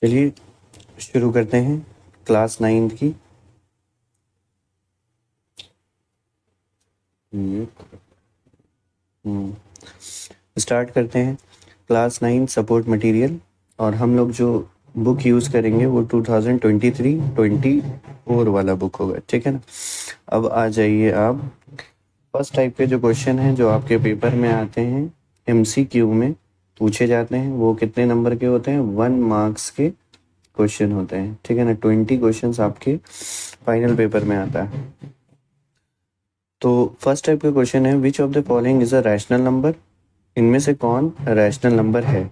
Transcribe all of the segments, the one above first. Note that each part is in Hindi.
चलिए शुरू करते हैं क्लास 9 की। स्टार्ट करते हैं क्लास 9 सपोर्ट मटेरियल। और हम लोग जो बुक यूज़ करेंगे वो 2023-24 वाला बुक होगा, ठीक है ना। अब आ जाइए आप। फर्स्ट टाइप के जो क्वेश्चन हैं जो आपके पेपर में आते हैं, MCQ में पूछे जाते हैं, वो कितने नंबर के होते हैं? 1 मार्क्स के क्वेश्चन होते हैं, ठीक है ना। 20 क्वेश्चंस आपके फाइनल पेपर में आता है। तो फर्स्ट टाइप का क्वेश्चन है, which of the following is a rational number? इनमें से कौन रैशनल नंबर है?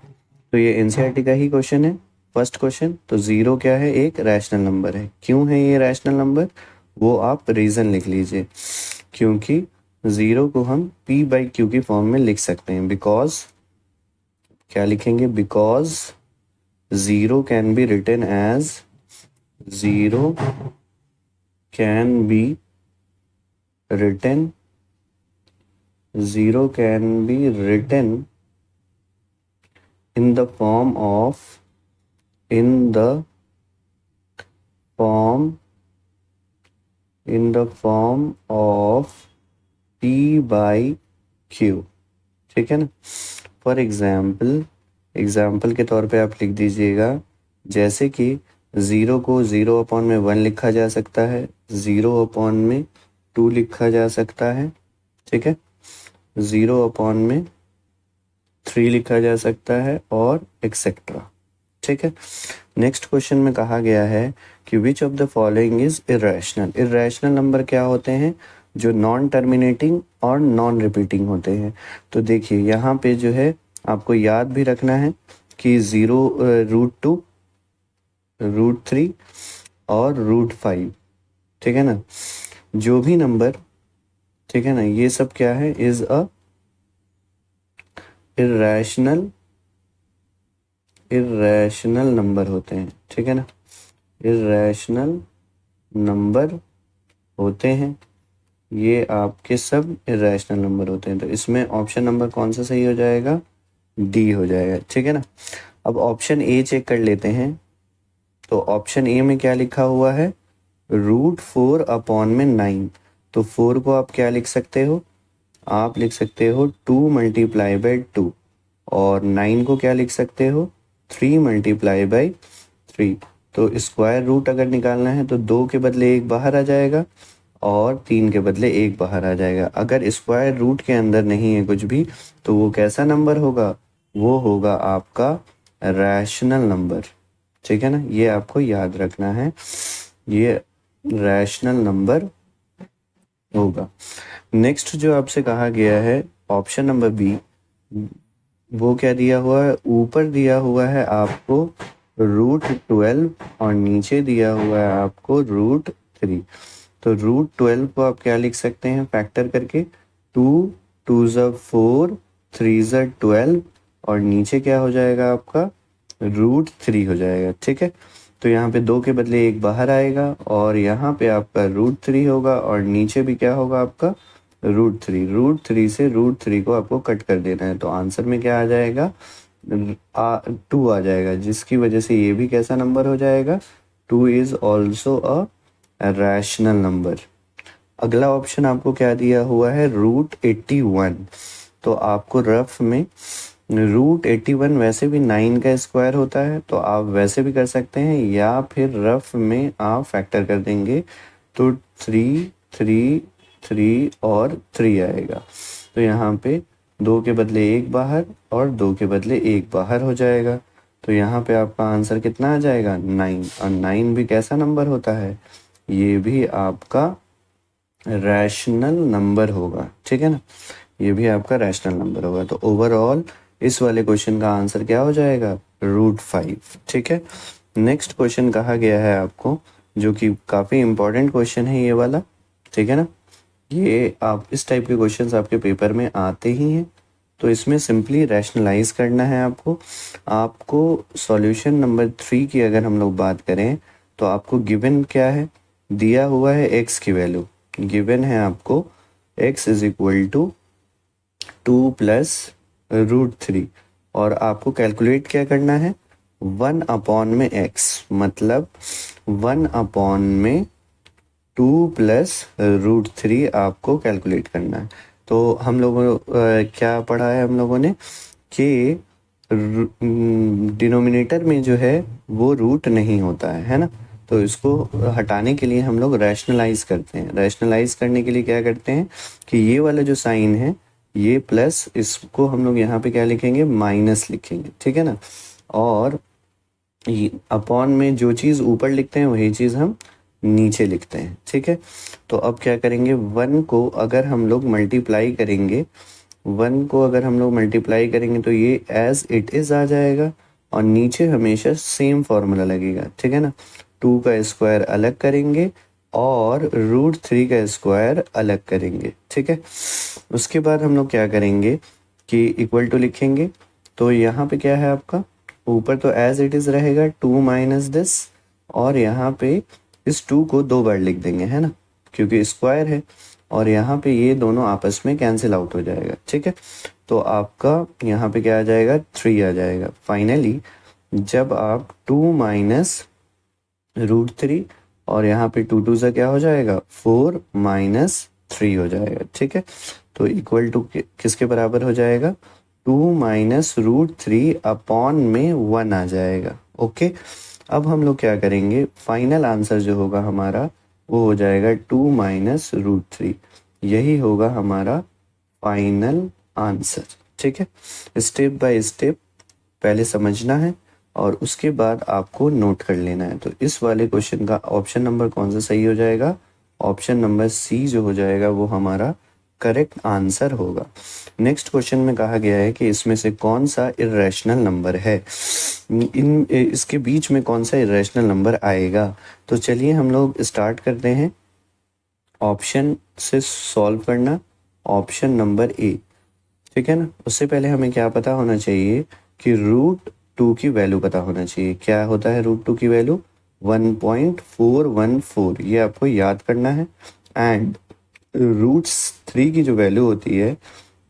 तो ये एनसीईआरटी का ही क्वेश्चन है, फर्स्ट क्वेश्चन। तो 0 क्या है? एक रैशनल नंबर है। क्यों है ये रैशनल नंबर? वो आप रीजन लिख लीजिए। क्योंकि 0 को हम p/q की फॉर्म में लिख सकते हैं। बिकॉज क्या लिखेंगे? Because 0 can be written as 0 can be written 0 can be written in the form of p/q, ठीक है ना। फॉर एग्जाम्पल के तौर पे आप लिख दीजिएगा, जैसे कि 0 को 0/1 लिखा जा सकता है, 0/2 लिखा जा सकता है, ठीक है। 0/3 लिखा जा सकता है और एक्सेट्रा, ठीक है। नेक्स्ट क्वेश्चन में कहा गया है कि which of the following is irrational? Irrational number क्या होते हैं? जो नॉन टर्मिनेटिंग और नॉन रिपीटिंग होते हैं। तो देखिए यहाँ पे जो है आपको याद भी रखना है कि 0, √2, √3 और √5, ठीक है ना। जो भी नंबर, ठीक है ना, ये सब क्या है? इज अ इरेशनल नंबर होते हैं, ठीक है ना। इरेशनल नंबर होते हैं, ये आपके सब इरेशनल नंबर होते हैं। तो इसमें ऑप्शन नंबर कौन सा सही हो जाएगा? डी हो जाएगा, ठीक है ना। अब ऑप्शन ए चेक कर लेते हैं। तो ऑप्शन ए में क्या लिखा हुआ है? √4/9। तो 4 को आप क्या लिख सकते हो? आप लिख सकते हो 2 × 2। और 9 को क्या लिख सकते हो? 3 × 3। तो स्क्वायर रूट अगर निकालना है तो 2 के बदले 1 बाहर आ जाएगा और 3 के बदले 1 बाहर आ जाएगा। अगर स्क्वायर रूट के अंदर नहीं है कुछ भी, तो वो कैसा नंबर होगा? वो होगा आपका रैशनल नंबर, ठीक है ना। ये आपको याद रखना है, ये रैशनल नंबर होगा। नेक्स्ट जो आपसे कहा गया है ऑप्शन नंबर बी, वो क्या दिया हुआ है? ऊपर दिया हुआ है आपको √12 और नीचे दिया हुआ है आपको √3। तो √12 को आप क्या लिख सकते हैं फैक्टर करके? 2 2 4, 3 12 और नीचे क्या हो जाएगा आपका? √3 हो जाएगा, ठीक है। तो यहाँ पे 2 के बदले 1 बाहर आएगा और यहाँ पे आपका √3 होगा और नीचे भी क्या होगा आपका? √3 से √3 को आपको कट कर देना है। तो आंसर में क्या आ जाएगा? 2 आ जाएगा, जिसकी वजह से ये भी कैसा नंबर हो जाएगा? 2 is also a rational number. अगला ऑप्शन आपको क्या दिया हुआ है? √81। तो आपको रफ में √81 वैसे भी 9 का स्क्वायर होता है, तो आप वैसे भी कर सकते हैं या फिर रफ में आप फैक्टर कर देंगे तो 3 3 3 और 3 आएगा। तो यहाँ पे 2 के बदले 1 बाहर और 2 के बदले 1 बाहर हो जाएगा। तो यहाँ पे आपका आंसर कितना आ जाएगा? 9। और 9 भी कैसा नंबर होता है? ये भी आपका रैशनल नंबर होगा, ठीक है ना। ये भी आपका रैशनल नंबर होगा। तो ओवरऑल इस वाले क्वेश्चन का आंसर क्या हो जाएगा? √5, ठीक है। नेक्स्ट क्वेश्चन कहा गया है आपको, जो कि काफ़ी इंपॉर्टेंट क्वेश्चन है ये वाला, ठीक है ना। ये आप इस टाइप के क्वेश्चंस आपके पेपर में आते ही हैं। तो इसमें सिंपली रैशनलाइज करना है आपको। आपको सॉल्यूशन नंबर 3 की अगर हम लोग बात करें तो आपको गिवन क्या है? दिया हुआ है x की वैल्यू, गिवन है आपको x इज इक्वल टू 2 + √3 और आपको कैलकुलेट क्या करना है? 1 अपॉन में x, मतलब 1 अपॉन में 2 प्लस √3 आपको कैलकुलेट करना है। तो हम लोगों क्या पढ़ा है हम लोगों ने कि डिनोमिनेटर में जो है वो रूट नहीं होता है ना। तो इसको हटाने के लिए हम लोग रैशनलाइज करते हैं। रैशनलाइज करने के लिए क्या करते हैं कि ये वाला जो साइन है ये प्लस, इसको हम लोग यहाँ पे क्या लिखेंगे, माइनस लिखेंगे, ठीक है ना। और अपॉन में जो चीज़ ऊपर लिखते हैं वही चीज़ हम नीचे लिखते हैं, ठीक है। तो अब क्या करेंगे, 1 को अगर हम लोग मल्टीप्लाई करेंगे, 1 को अगर हम लोग मल्टीप्लाई करेंगे तो ये एज इट इज़ आ जाएगा और नीचे हमेशा सेम फॉर्मूला लगेगा, ठीक है ना। 2 का स्क्वायर अलग करेंगे और √3 का स्क्वायर अलग करेंगे, ठीक है। उसके बाद हम लोग क्या करेंगे कि इक्वल टू लिखेंगे। तो यहाँ पे क्या है आपका, ऊपर तो एज इट इज रहेगा 2 माइनस दिस, और यहाँ पे इस 2 को 2 बार लिख देंगे, है ना, क्योंकि स्क्वायर है। और यहाँ पे ये दोनों आपस में कैंसिल आउट हो जाएगा, ठीक है। तो आपका यहाँ पे क्या आ जाएगा, 3 आ जाएगा। फाइनली जब आप 2 माइनस √3 और यहाँ पे 2 2 सा क्या हो जाएगा, 4 माइनस 3 हो जाएगा, ठीक है। तो इक्वल टू किसके बराबर हो जाएगा, 2 माइनस √3 अपॉन में 1 आ जाएगा। ओके, अब हम लोग क्या करेंगे, फाइनल आंसर जो होगा हमारा वो हो जाएगा 2 माइनस √3। यही होगा हमारा फाइनल आंसर, ठीक है। स्टेप बाय स्टेप पहले समझना है और उसके बाद आपको नोट कर लेना है। तो इस वाले क्वेश्चन का ऑप्शन नंबर कौन सा सही हो जाएगा, ऑप्शन नंबर सी जो हो जाएगा वो हमारा करेक्ट आंसर होगा। नेक्स्ट क्वेश्चन में कहा गया है कि इसमें से कौन सा इर्रेशनल नंबर है, इसके बीच में कौन सा इर्रेशनल नंबर आएगा। तो चलिए हम लोग स्टार्ट करते हैं ऑप्शन से सॉल्व करना, ऑप्शन नंबर ए, ठीक है ना। उससे पहले हमें क्या पता होना चाहिए कि √2 की वैल्यू पता होना चाहिए। क्या होता है √2 की वैल्यू, 1.414, ये आपको याद करना है। एंड √3 की जो वैल्यू होती है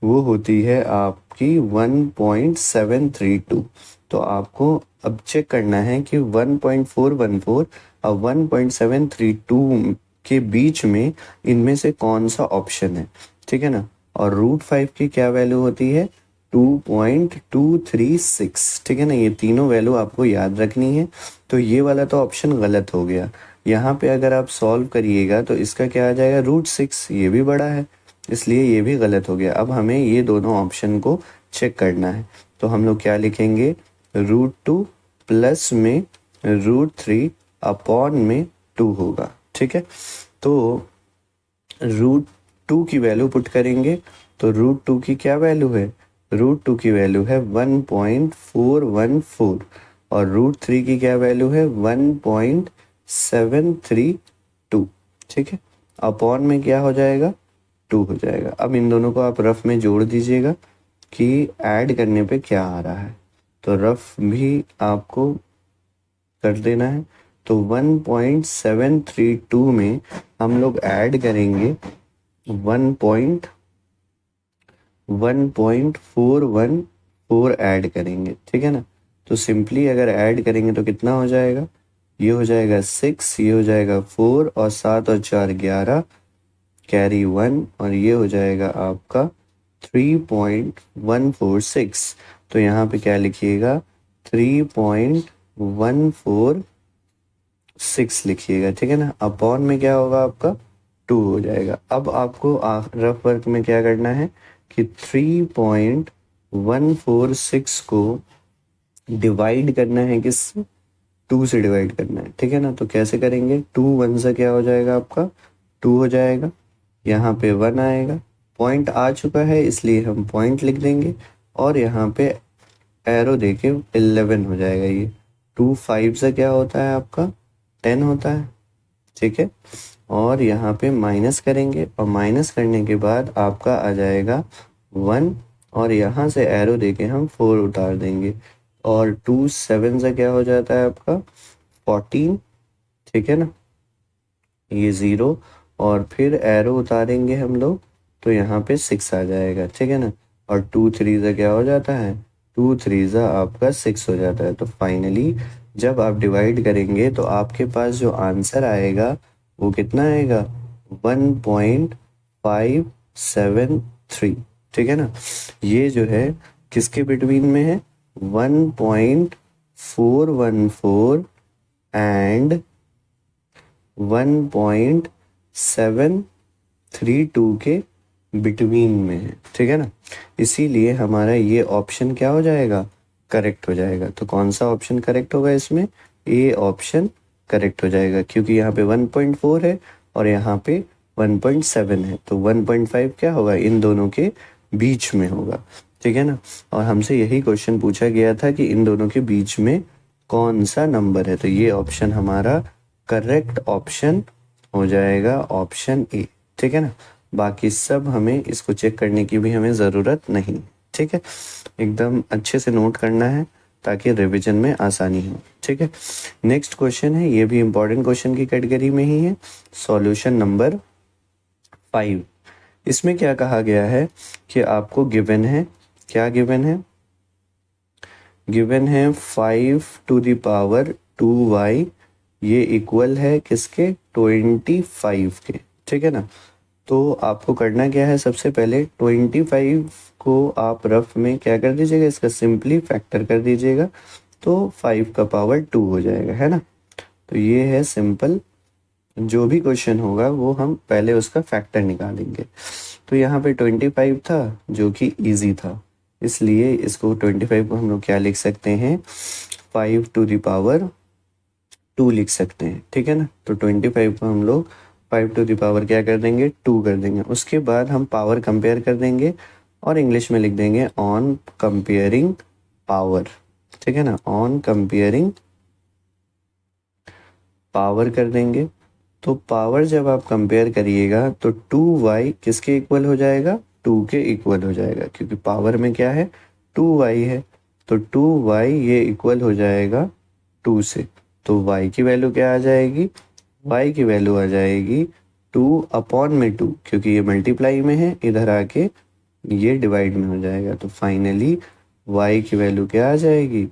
वो होती है आपकी 1.732। तो आपको अब चेक करना है कि 1.414 और 1.732 के बीच में इनमें से कौन सा ऑप्शन है, ठीक है ना। और √5 की क्या वैल्यू होती है, 2.236, ठीक है ना। ये तीनों वैल्यू आपको याद रखनी है। तो ये वाला तो ऑप्शन गलत हो गया। यहाँ पे अगर आप सॉल्व करिएगा तो इसका क्या आ जाएगा, √6, ये भी बड़ा है, इसलिए ये भी गलत हो गया। अब हमें ये दोनों ऑप्शन को चेक करना है। तो हम लोग क्या लिखेंगे, √2 प्लस में √3 अपॉन में 2 होगा, ठीक है। तो √2 की वैल्यू पुट करेंगे तो √2 की क्या वैल्यू है, √2 की वैल्यू है 1.414 और √3 की क्या वैल्यू है 1.732, ठीक है। अपॉन में क्या हो जाएगा, 2 हो जाएगा। अब इन दोनों को आप रफ में जोड़ दीजिएगा कि ऐड करने पे क्या आ रहा है। तो रफ भी आपको कर देना है। तो 1.732 में हम लोग ऐड करेंगे 1.414 ऐड करेंगे, ठीक है ना। तो सिंपली अगर ऐड करेंगे तो कितना हो जाएगा, ये हो जाएगा 6, ये हो जाएगा 4 और 7 और 4 11, कैरी 1, और ये हो जाएगा आपका 3.146। तो यहाँ पे क्या लिखिएगा, 3.146 लिखिएगा, ठीक है ना। अपॉन में क्या होगा आपका, 2 हो जाएगा। अब आपको रफ वर्क में क्या करना है कि 3.146 को डिवाइड करना है, किस 2 से डिवाइड करना है, ठीक है ना। तो कैसे करेंगे, 2 1 से क्या हो जाएगा आपका, 2 हो जाएगा, यहाँ पे 1 आएगा, पॉइंट आ चुका है इसलिए हम पॉइंट लिख देंगे, और यहाँ पे एरो देके 11 हो जाएगा। ये 2 5 से क्या होता है आपका 10 होता है, ठीक है। और यहाँ पे माइनस करेंगे और माइनस करने के बाद आपका आ जाएगा 1, और यहाँ से एरो देके हम 4 उतार देंगे, और 2 7 से क्या हो जाता है आपका 14, ठीक है ना। ये 0 और फिर एरो उतारेंगे हम लोग तो यहाँ पे 6 आ जाएगा, ठीक है ना। और 2 3 से क्या हो जाता है 2 3 ज़ा आपका 6 हो जाता है। तो फाइनली जब आप डिवाइड करेंगे तो आपके पास जो आंसर आएगा वो कितना आएगा, 1.573। ठीक है ना। ये जो है किसके बिटवीन में है, 1.414 एंड 1.732 के बिटवीन में है। ठीक है ना। इसीलिए हमारा ये ऑप्शन क्या हो जाएगा, करेक्ट हो जाएगा। तो कौन सा ऑप्शन करेक्ट होगा इसमें, ए ऑप्शन करेक्ट हो जाएगा, क्योंकि यहाँ पे 1.4 है और यहाँ पे 1.7 है। तो 1.5 क्या होगा, इन दोनों के बीच में होगा। ठीक है ना। और हमसे यही क्वेश्चन पूछा गया था कि इन दोनों के बीच में कौन सा नंबर है। तो ये ऑप्शन हमारा करेक्ट ऑप्शन हो जाएगा, ऑप्शन ए। ठीक है ना। बाकी सब हमें इसको चेक करने की भी हमें ज़रूरत नहीं। ठीक है, एकदम अच्छे से नोट करना है ताकि रिवीजन में आसानी हो। ठीक है, नेक्स्ट क्वेश्चन है, ये भी इंपॉर्टेंट क्वेश्चन की कैटेगरी में ही है। Solution number 5। इसमें क्या कहा गया है कि आपको गिवन है, क्या गिवन है, गिवन है 5⁻²y, ये इक्वल है किसके, 25 के। ठीक है ना। तो आपको करना क्या है, सबसे पहले 25 को आप रफ में क्या कर दीजिएगा, इसका सिंपली फैक्टर कर दीजिएगा, तो 5 का पावर 2 हो जाएगा, है ना। तो ये है सिंपल, जो भी क्वेश्चन होगा वो हम पहले उसका फैक्टर निकालेंगे। तो यहाँ पे 25 था जो कि इजी था, इसलिए इसको 25 को हम लोग क्या लिख सकते हैं, 5⁻² लिख सकते हैं। ठीक है ना। तो 25 को हम लोग 5 क्या कर देंगे, 2 कर देंगे। उसके बाद हम पावर कंपेयर कर देंगे और इंग्लिश में लिख देंगे ऑन कंपेयरिंग पावर। ठीक है ना, ऑन कंपेयरिंग पावर कर देंगे। तो पावर जब आप कंपेयर करिएगा तो 2y किसके इक्वल हो जाएगा, 2 के इक्वल हो जाएगा, क्योंकि पावर में क्या है, 2y है। तो 2y ये इक्वल हो जाएगा 2 से। तो y की वैल्यू क्या आ जाएगी, y की वैल्यू आ जाएगी 2/2, क्योंकि ये मल्टीप्लाई में है, इधर आके ये डिवाइड में हो जाएगा। तो फाइनली y की वैल्यू क्या आ जाएगी,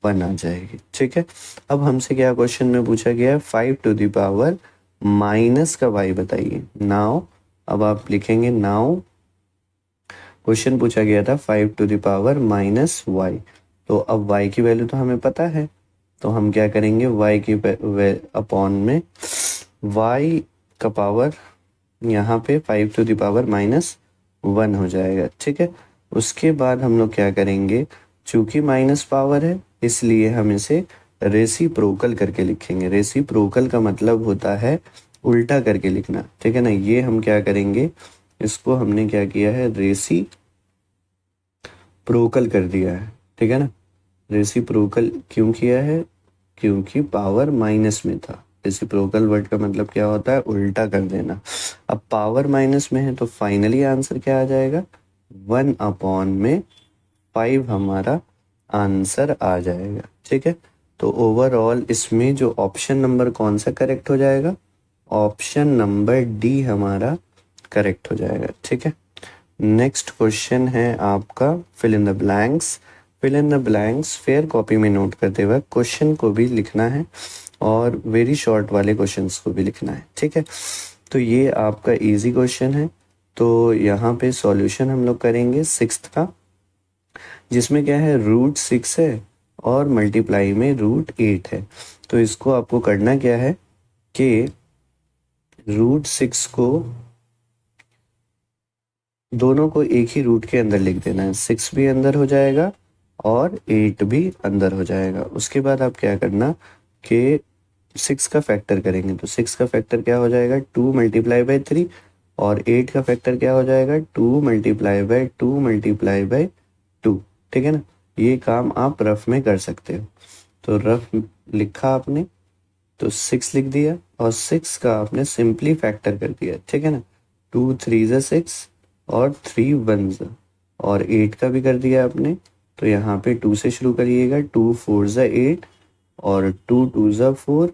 1 आ जाएगी। ठीक है। अब हमसे क्या क्वेश्चन में पूछा गया है, 5⁻⁻ का y बताइए। नाउ अब आप लिखेंगे, नाउ क्वेश्चन पूछा गया था 5⁻⁻y। तो अब y की वैल्यू तो हमें पता है, तो हम क्या करेंगे, y की अपॉन में y का पावर यहाँ पे 5⁻⁻1 हो जाएगा। ठीक है। उसके बाद हम लोग क्या करेंगे, चूंकि माइनस पावर है इसलिए हम इसे रेसिप्रोकल करके लिखेंगे। रेसिप्रोकल का मतलब होता है उल्टा करके लिखना। ठीक है ना। ये हम क्या करेंगे, इसको हमने क्या किया है, रेसिप्रोकल कर दिया है। ठीक है ना। रेसिप्रोकल क्यों किया है, क्योंकि पावर माइनस में था। रेसिप्रोकल वर्ड का मतलब क्या होता है, उल्टा कर देना। अब पावर माइनस में है तो फाइनली आंसर क्या आ जाएगा, 1/5 हमारा आंसर आ जाएगा। ठीक है। तो ओवरऑल इसमें जो ऑप्शन नंबर कौन सा करेक्ट हो जाएगा, ऑप्शन नंबर डी हमारा करेक्ट हो जाएगा। ठीक है। नेक्स्ट क्वेश्चन है आपका fill in the blanks. Fill in the blanks fair copy में नोट करते वक्त क्वेश्चन को भी लिखना है और वेरी शॉर्ट वाले क्वेश्चंस को भी लिखना है। ठीक है। तो ये आपका इजी क्वेश्चन है। तो यहाँ पे सॉल्यूशन हम लोग करेंगे 6th का, जिसमें क्या है, √6 है और मल्टीप्लाई में √8 है। तो इसको आपको करना क्या है कि √6 को दोनों को एक ही रूट के अंदर लिख देना है, 6 भी अंदर हो जाएगा और 8 भी अंदर हो जाएगा। उसके बाद आप क्या करना कि 6 का फैक्टर करेंगे। तो 6 का फैक्टर क्या हो जाएगा, 2 × 3, और 8 का फैक्टर क्या हो जाएगा, 2 × 2 × 2। ठीक है ना। ये काम आप रफ में कर सकते हो। तो रफ लिखा आपने, तो 6 लिख दिया और 6 का आपने सिंपली फैक्टर कर दिया। ठीक है ना। 2 3 6 और 3 1 और 8 का भी कर दिया आपने। तो यहाँ पे 2 से शुरू करिएगा, 2 4 8 और 2 2 4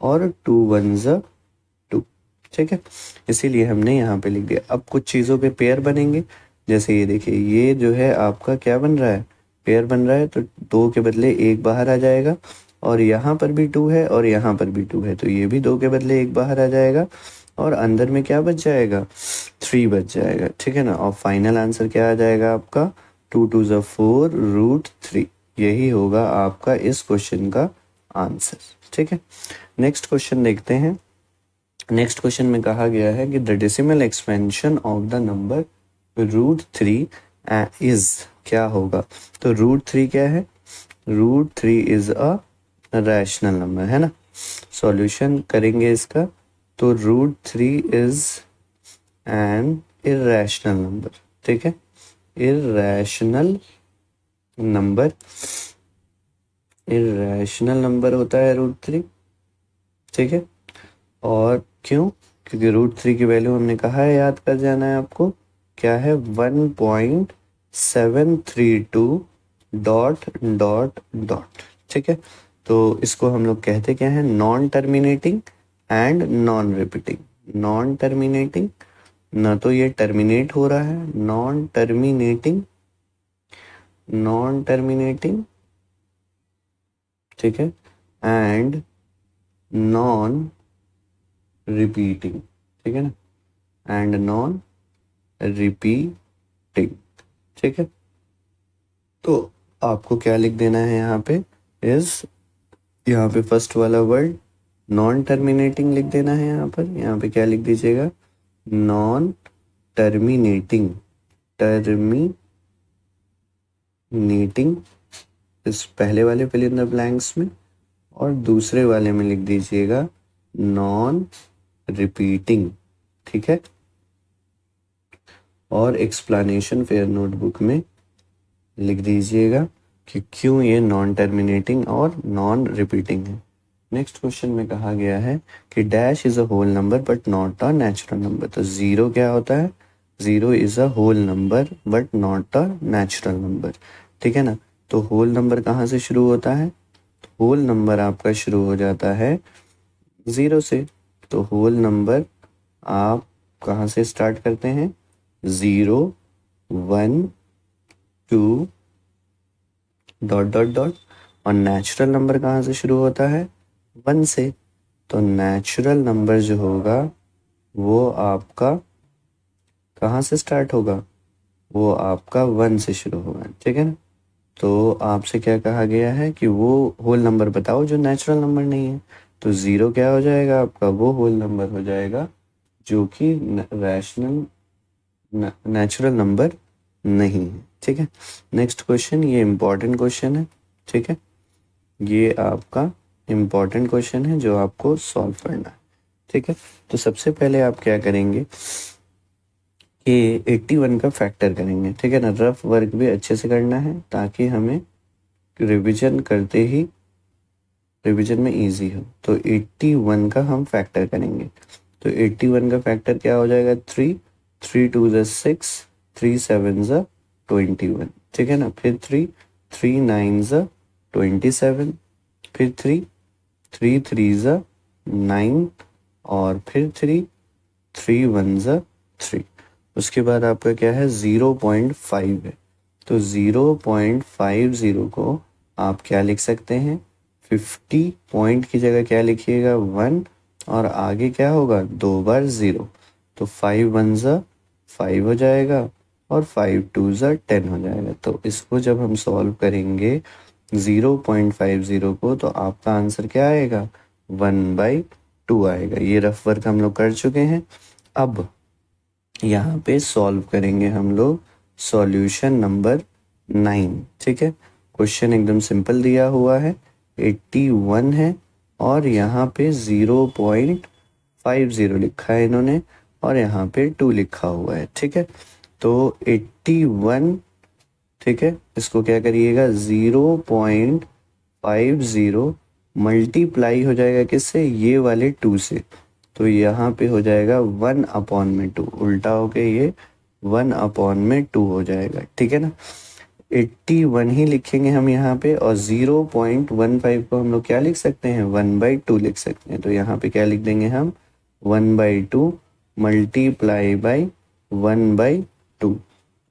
और 2 1 2। ठीक है। इसीलिए हमने यहाँ पे लिख दिया। अब कुछ चीज़ों पे पेयर बनेंगे, जैसे ये देखिए, ये जो है आपका क्या बन रहा है, पेयर बन रहा है तो 2 के बदले 1 बाहर आ जाएगा, और यहाँ पर भी 2 है और यहाँ पर भी 2 है, तो ये भी 2 के बदले 1 बाहर आ जाएगा, और अंदर में क्या बच जाएगा, 3 बच जाएगा, ठीक है ना। और फाइनल आंसर क्या आ जाएगा आपका, 2 2 ज़ा 4 रूट 3। यही होगा आपका इस क्वेश्चन का आंसर, ठीक है। नेक्स्ट क्वेश्चन देखते हैं। नेक्स्ट क्वेश्चन में कहा गया है कि the decimal expansion of the number root 3 is, क्या होगा, तो रूट 3 क्या है, root 3 is a rational number, है ना। सॉल्यूशन करेंगे इसका, तो root 3 is an irrational number, ठीक है, इर्रेशनल नंबर, इर्रेशनल नंबर होता है रूट 3, ठीक है। और क्यों, क्योंकि रूट 3 की वैल्यू हमने कहा है, याद कर जाना है आपको, क्या है, 1.732 डॉट डॉट डॉट, ठीक है। तो इसको हम लोग कहते क्या है, non terminating and non repeating. Non terminating, ना तो ये टर्मिनेट हो रहा है, नॉन टर्मिनेटिंग, नॉन टर्मिनेटिंग, ठीक है, एंड नॉन रिपीटिंग, ठीक है ना, एंड नॉन रिपीटिंग, ठीक है। तो आपको क्या लिख देना है यहाँ पे, इज, यहाँ पे फर्स्ट वाला वर्ड नॉन टर्मिनेटिंग लिख देना है, यहाँ पे क्या लिख दीजिएगा, नॉन टर्मिनेटिंग, टर्मिनेटिंग इस पहले वाले फिल इन द ब्लैंक्स में, और दूसरे वाले में लिख दीजिएगा नॉन रिपीटिंग, ठीक है। और एक्सप्लेनेशन फेयर नोटबुक में लिख दीजिएगा कि क्यों ये नॉन टर्मिनेटिंग और नॉन रिपीटिंग है। नेक्स्ट क्वेश्चन में कहा गया है कि dash is a whole number but not a natural number. तो जीरो क्या होता है, zero is a whole number but not a natural number, ठीक है ना। तो होल नंबर कहाँ से शुरू होता है, होल नंबर आपका शुरू हो जाता है जीरो से। तो होल नंबर आप कहाँ से स्टार्ट करते हैं, 0 1 2 डॉट डॉट डॉट, और नेचुरल नंबर कहाँ से शुरू होता है, 1 से। तो नेचुरल नंबर जो होगा वो आपका कहाँ से स्टार्ट होगा, वो आपका 1 से शुरू होगा, ठीक है ना। तो आपसे क्या कहा गया है कि वो होल नंबर बताओ जो नेचुरल नंबर नहीं है। तो 0 क्या हो जाएगा आपका, वो होल नंबर हो जाएगा जो कि रैशनल नेचुरल नंबर नहीं है, ठीक है। नेक्स्ट क्वेश्चन, ये इंपॉर्टेंट क्वेश्चन है, ठीक है, ये आपका इंपॉर्टेंट क्वेश्चन है जो आपको सॉल्व करना है, ठीक है। तो सबसे पहले आप क्या करेंगे कि 81 का फैक्टर करेंगे, ठीक है ना। रफ वर्क भी अच्छे से करना है ताकि हमें रिवीजन करते ही रिवीजन में इजी हो। तो 81 का हम फैक्टर करेंगे, तो 81 का फैक्टर क्या हो जाएगा, 3 3 2 ज़ा 6 3 7 ज़ा 21, ठीक है ना। फिर 3 3 9 ज़ा 27, फिर 3 3 3 ज़ा 9, और फिर 3 3 1 ज़ा 3। उसके बाद आपका क्या है, 0.5 है। तो 0.50 को आप क्या लिख सकते हैं, 50 पॉइंट की जगह क्या लिखिएगा, 1, और आगे क्या होगा, 2 बार 0। तो 5 1 ज़ा 5 हो जाएगा, और 5 2 ज़ा 10 हो जाएगा। तो इसको जब हम सॉल्व करेंगे 0.50 को, तो आपका आंसर क्या आएगा, 1/2 आएगा। ये रफ वर्क हम लोग कर चुके हैं। अब यहाँ पे सॉल्व करेंगे हम लोग सॉल्यूशन नंबर 9, ठीक है। क्वेश्चन एकदम सिंपल दिया हुआ है, 81 है, और यहाँ पे 0.50 लिखा है इन्होंने, और यहाँ पे 2 लिखा हुआ है, ठीक है। तो 81, ठीक है, इसको क्या करिएगा, 0.50 मल्टीप्लाई हो जाएगा किससे, ये वाले 2 से। तो यहाँ पे हो जाएगा 1/2, उल्टा होके ये 1/2 हो जाएगा, ठीक है ना। 81 ही लिखेंगे हम यहाँ पे, और 0.15 को हम लोग क्या लिख सकते हैं, 1/2 लिख सकते हैं। तो यहाँ पे क्या लिख देंगे हम, 1/2 मल्टीप्लाई बाई 1/2।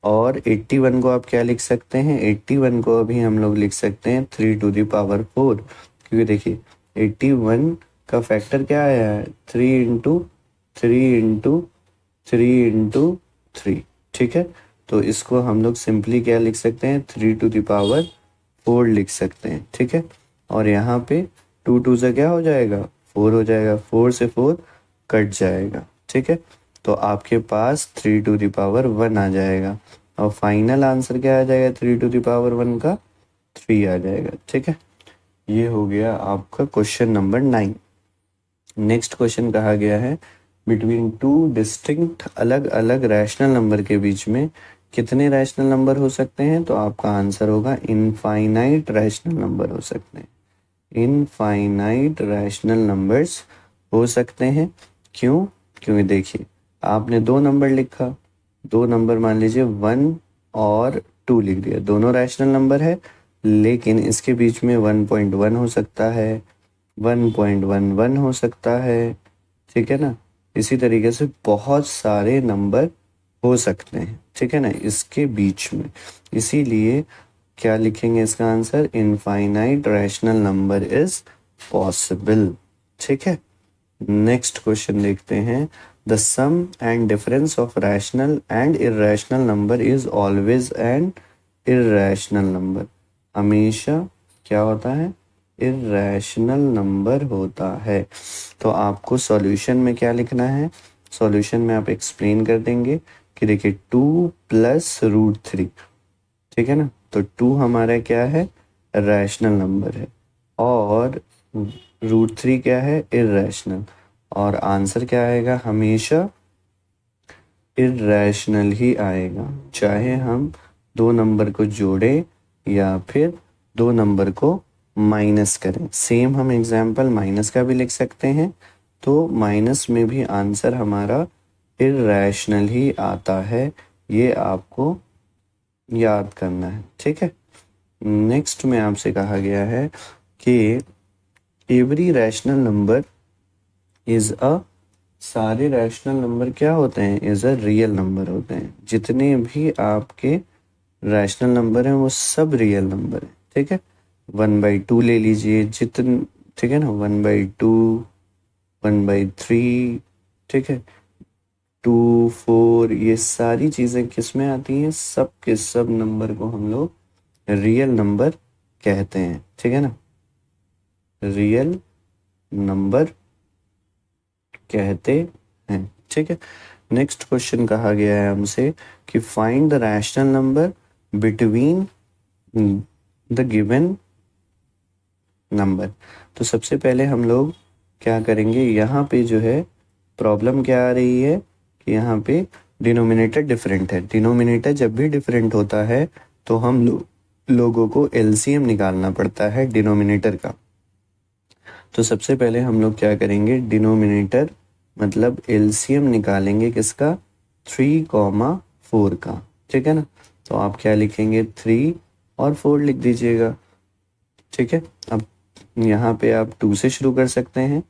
और 81 को आप क्या लिख सकते हैं, 81 को अभी हम लोग लिख सकते हैं 3⁴, क्योंकि देखिए 81 का फैक्टर क्या आया है, 3 × 3 × 3 × 3, ठीक है। तो इसको हम लोग सिंपली क्या लिख सकते हैं, 3⁴ लिख सकते हैं, ठीक है। और यहाँ पे 2 से क्या हो जाएगा, 4 हो जाएगा, 4 से 4 कट जाएगा, ठीक है। तो आपके पास 3⁴ आ जाएगा और फाइनल आंसर क्या आ जाएगा 3⁴ का, 3 आ जाएगा, ठीक है। ये हो गया आपका क्वेश्चन नंबर 9। नेक्स्ट क्वेश्चन कहा गया है बिटवीन टू डिस्टिंक्ट अलग अलग रैशनल नंबर के बीच में कितने रैशनल नंबर हो सकते हैं, तो आपका आंसर होगा इनफाइनाइट रैशनल नंबर हो सकते हैं, इनफाइनाइट रैशनल नंबर्स हो सकते हैं। क्यों, क्योंकि देखिए आपने दो नंबर लिखा, दो नंबर मान लीजिए 1 और 2 लिख दिया, दोनों रैशनल नंबर है, लेकिन इसके बीच में 1.1 हो सकता है, 1.11 हो सकता है, ठीक है ना। इसी तरीके से बहुत सारे नंबर हो सकते हैं, ठीक है ना, इसके बीच में। इसीलिए क्या लिखेंगे इसका answer, infinite rational number is possible, ठीक है। नेक्स्ट क्वेश्चन देखते हैं, the sum and difference of rational and irrational number is always an irrational number, हमेशा क्या होता है, इर्रेशनल नंबर होता है। तो आपको सॉल्यूशन में क्या लिखना है, सॉल्यूशन में आप एक्सप्लेन कर देंगे कि देखिए 2 + √3, ठीक है ना। तो 2 हमारा क्या है, रैशनल नंबर है, और √3 क्या है, इर्रेशनल, और आंसर क्या आएगा, हमेशा इर्रेशनल ही आएगा, चाहे हम दो नंबर को जोड़ें या फिर दो नंबर को माइनस करें। सेम हम एग्जाम्पल माइनस का भी लिख सकते हैं, तो माइनस में भी आंसर हमारा इर्रेशनल ही आता है, ये आपको याद करना है, ठीक है। नेक्स्ट में आपसे कहा गया है कि every rational number is a, सारे रैशनल नंबर क्या होते हैं, इज अ रियल नंबर होते हैं, जितने भी आपके रैशनल नंबर हैं वो सब रियल नंबर हैं, ठीक है। 1/2 ले लीजिए, जितन, ठीक है ना, 1/2, 1/3, ठीक है, 2, 4, ये सारी चीज़ें किस में आती हैं, सब के सब नंबर को हम लोग रियल नंबर कहते हैं, ठीक है ना, रियल नंबर कहते हैं, ठीक है। नेक्स्ट क्वेश्चन कहा गया है हमसे कि find the rational number between the given number. तो सबसे पहले हम लोग क्या करेंगे, यहाँ पे जो है प्रॉब्लम क्या आ रही है कि यहाँ पे डिनोमिनेटर डिफरेंट है, डिनोमिनेटर जब भी डिफरेंट होता है तो हम लोगों को एलसीएम निकालना पड़ता है डिनोमिनेटर का। तो सबसे पहले हम लोग क्या करेंगे, डिनोमिनेटर मतलब एलसीएम निकालेंगे किसका, 3, 4 का, ठीक है ना। तो आप क्या लिखेंगे, 3 और 4 लिख दीजिएगा, ठीक है। अब यहाँ पे आप 2 से शुरू कर सकते हैं,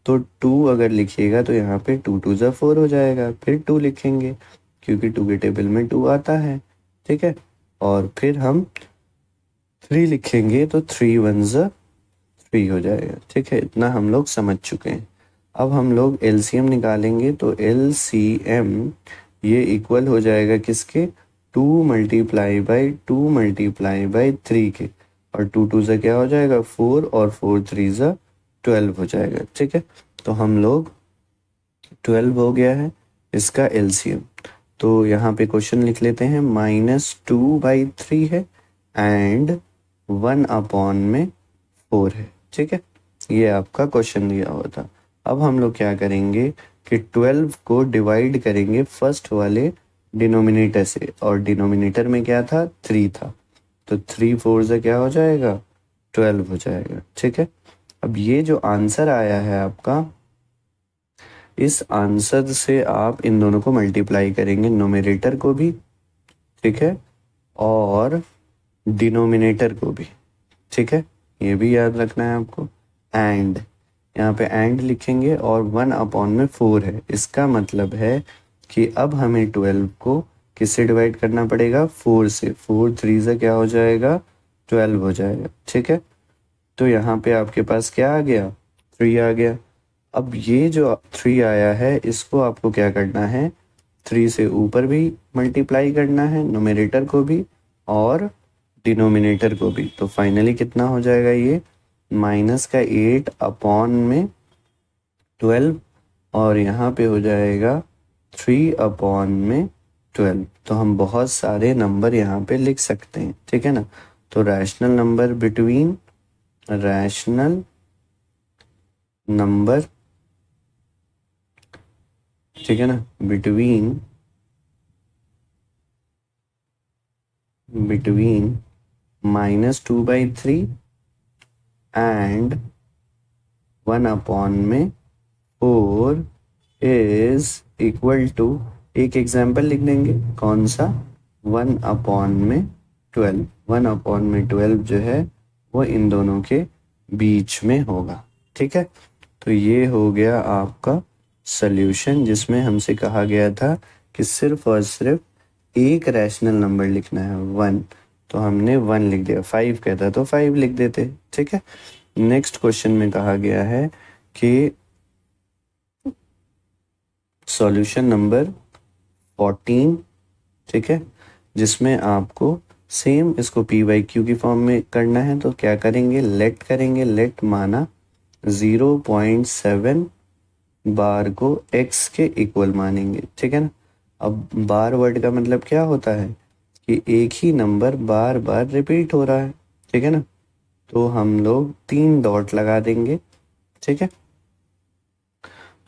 तो 2 अगर लिखिएगा तो यहाँ पे 2 × 2 = 4 हो जाएगा, फिर 2 लिखेंगे क्योंकि 2 के टेबल में 2 आता है, ठीक है। और फिर हम 3 लिखेंगे तो 3 × 1 = 3 हो जाएगा, ठीक है। इतना हम लोग समझ चुके हैं। अब हम लोग एलसीएम निकालेंगे, तो एलसीएम ये इक्वल हो जाएगा किसके, 2 × 2 × 3 के, और 2 2 से क्या हो जाएगा 4, और 4 3 = 12 हो जाएगा, ठीक है। तो हम लोग 12 हो गया है इसका एलसीएम। तो यहाँ पे क्वेश्चन लिख लेते हैं, -2/3 है एंड 1/4 है, ठीक है। ये आपका क्वेश्चन दिया हुआ था। अब हम लोग क्या करेंगे कि 12 को डिवाइड करेंगे फर्स्ट वाले डिनोमिनेटर से, और डिनोमिनेटर में क्या था, 3 था, तो 3 4 से क्या हो जाएगा, 12 हो जाएगा, ठीक है। अब ये जो आंसर आया है आपका, इस आंसर से आप इन दोनों को मल्टीप्लाई करेंगे, न्यूमरेटर को भी, ठीक है, और डिनोमिनेटर को भी, ठीक है। ये भी याद रखना है आपको। एंड यहाँ पे एंड लिखेंगे और 1/4 है, इसका मतलब है कि अब हमें 12 को किससे डिवाइड करना पड़ेगा, 4 से। 4 3 से क्या हो जाएगा, 12 हो जाएगा, ठीक है। तो यहाँ पे आपके पास क्या आ गया, 3 आ गया। अब ये जो 3 आया है इसको आपको क्या करना है, 3 से ऊपर भी मल्टीप्लाई करना है, न्यूमरेटर को भी और डिनोमिनेटर को भी। तो फाइनली कितना हो जाएगा ये, माइनस का 8 अपॉन में 12 और यहाँ पे हो जाएगा 3 अपॉन में 12। तो हम बहुत सारे नंबर यहाँ पे लिख सकते हैं, ठीक है ना। तो rational number between, rational number, ठीक है ना, बिटवीन -2/3 एंड 1 अपॉन में 4 इज इक्वल टू, एक एग्जाम्पल लिख देंगे, कौन सा, 1 अपॉन में 12। 1 अपॉन में 12 जो है वो इन दोनों के बीच में होगा, ठीक है। तो ये हो गया आपका सॉल्यूशन, जिसमें हमसे कहा गया था कि सिर्फ और सिर्फ एक रैशनल नंबर लिखना है, 1। तो हमने 1 लिख दिया, 5 कहता तो 5 लिख देते, ठीक है। नेक्स्ट क्वेश्चन में कहा गया है कि सॉल्यूशन नंबर 14, ठीक है, जिसमें आपको सेम इसको p/q की फॉर्म में करना है। तो क्या करेंगे, लेट करेंगे, लेट माना 0.7 बार को x के इक्वल मानेंगे, ठीक है ना। अब बार वर्ड का मतलब क्या होता है कि एक ही नंबर बार बार रिपीट हो रहा है, ठीक है ना। तो हम लोग 3 डॉट लगा देंगे, ठीक है।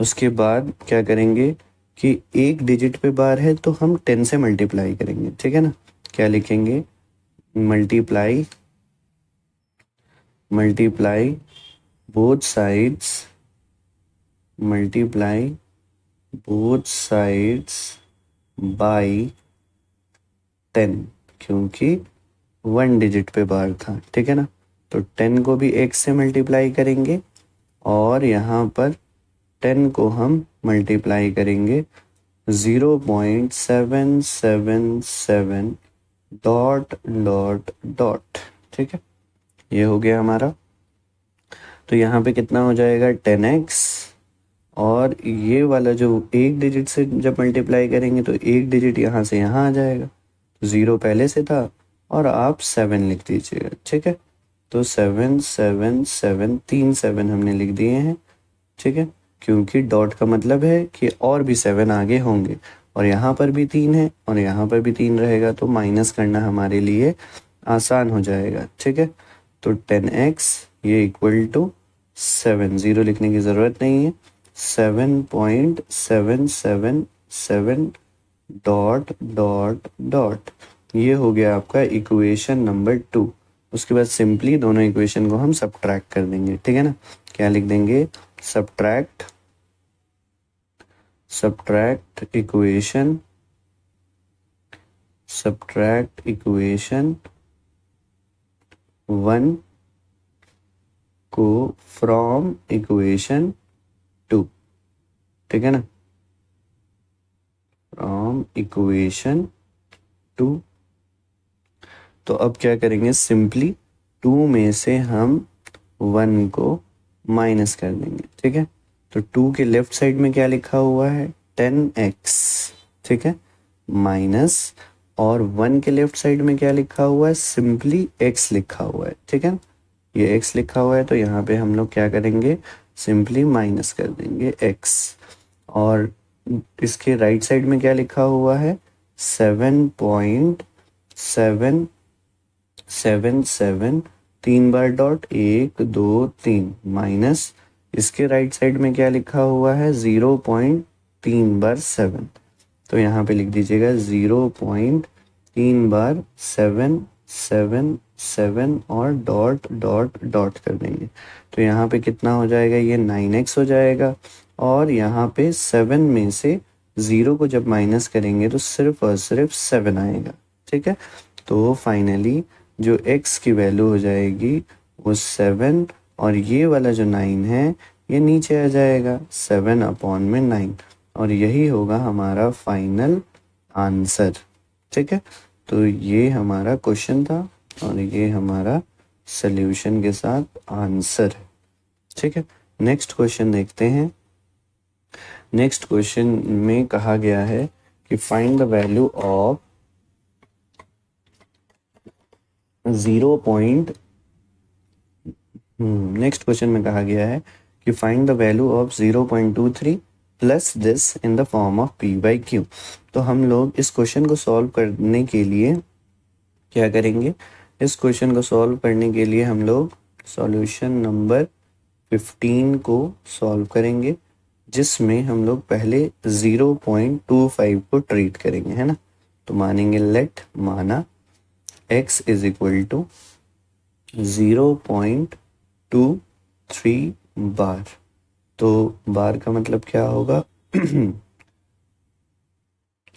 उसके बाद क्या करेंगे कि एक डिजिट पे बार है तो हम 10 से मल्टीप्लाई करेंगे, ठीक है ना। क्या लिखेंगे, multiply both sides, multiply both sides by 10, क्योंकि 1 डिजिट पे बार था, ठीक है ना। तो 10 को भी x से मल्टीप्लाई करेंगे और यहाँ पर 10 को हम मल्टीप्लाई करेंगे 0.777 डॉट डॉट डॉट, ठीक है। ये हो गया हमारा। तो यहाँ पे कितना हो जाएगा, 10x, और ये वाला जो एक डिजिट से जब मल्टीप्लाई करेंगे तो एक डिजिट यहाँ से यहाँ आ जाएगा, 0 पहले से था और आप 7 लिख दीजिएगा, ठीक है। तो 7 7 7 3 7 हमने लिख दिए हैं, ठीक है, क्योंकि डॉट का मतलब है कि और भी 7 आगे होंगे, और यहाँ पर भी 3 है और यहाँ पर भी 3 रहेगा, तो माइनस करना हमारे लिए आसान हो जाएगा, ठीक है। तो 10x ये इक्वल टू 7, 0 लिखने की ज़रूरत नहीं है, 7.777 डॉट डॉट डॉट। ये हो गया आपका इक्वेशन नंबर 2। उसके बाद सिंपली दोनों इक्वेशन को हम सब्ट्रैक्ट कर देंगे, ठीक है ना। क्या लिख देंगे, सब्ट्रैक्ट इक्वेशन 1 को फ्रॉम इक्वेशन 2, ठीक है ना, फ्रॉम इक्वेशन 2। तो अब क्या करेंगे, सिंपली 2 में से हम 1 को माइनस कर देंगे, ठीक है। तो 2 के लेफ्ट साइड में क्या लिखा हुआ है, 10x, ठीक है, माइनस, और 1 के लेफ्ट साइड में क्या लिखा हुआ है, सिंपली x लिखा हुआ है, ठीक है। ये x लिखा हुआ है तो यहाँ पे हम लोग क्या करेंगे, सिंपली माइनस कर देंगे x, और इसके राइट साइड में क्या लिखा हुआ है, 7.777, 3 बार डॉट, 1 2 3, माइनस इसके राइट साइड में क्या लिखा हुआ है, 0.3 बार 7। तो यहाँ पे लिख दीजिएगा 0.3 बार 7 7 7 और डॉट डॉट डॉट कर देंगे। तो यहाँ पे कितना हो जाएगा, ये 9x हो जाएगा, और यहाँ पे 7 में से 0 को जब माइनस करेंगे तो सिर्फ और सिर्फ 7 आएगा, ठीक है। तो फाइनली जो x की वैल्यू हो जाएगी वो 7, और ये वाला जो 9 है ये नीचे आ जाएगा, 7 अपॉन में 9, और यही होगा हमारा फाइनल आंसर। ठीक है, तो ये हमारा क्वेश्चन था और ये हमारा सॉल्यूशन के साथ आंसर है। ठीक है, नेक्स्ट क्वेश्चन देखते हैं। नेक्स्ट क्वेश्चन में कहा गया है कि find the value of 0 point next question में कहा गया है कि find the value of 0.23 plus this in the form of p by Q. तो हम लोग इस क्वेश्चन को सॉल्व करने के लिए क्या करेंगे, इस क्वेश्चन को सॉल्व करने के लिए हम लोग सॉल्यूशन नंबर 15 को सॉल्व करेंगे, जिसमें हम लोग पहले 0.25 को ट्रीट करेंगे, है ना। तो मानेंगे लेट माना x इज इक्वल टू 0.23 बार। तो बार का मतलब क्या होगा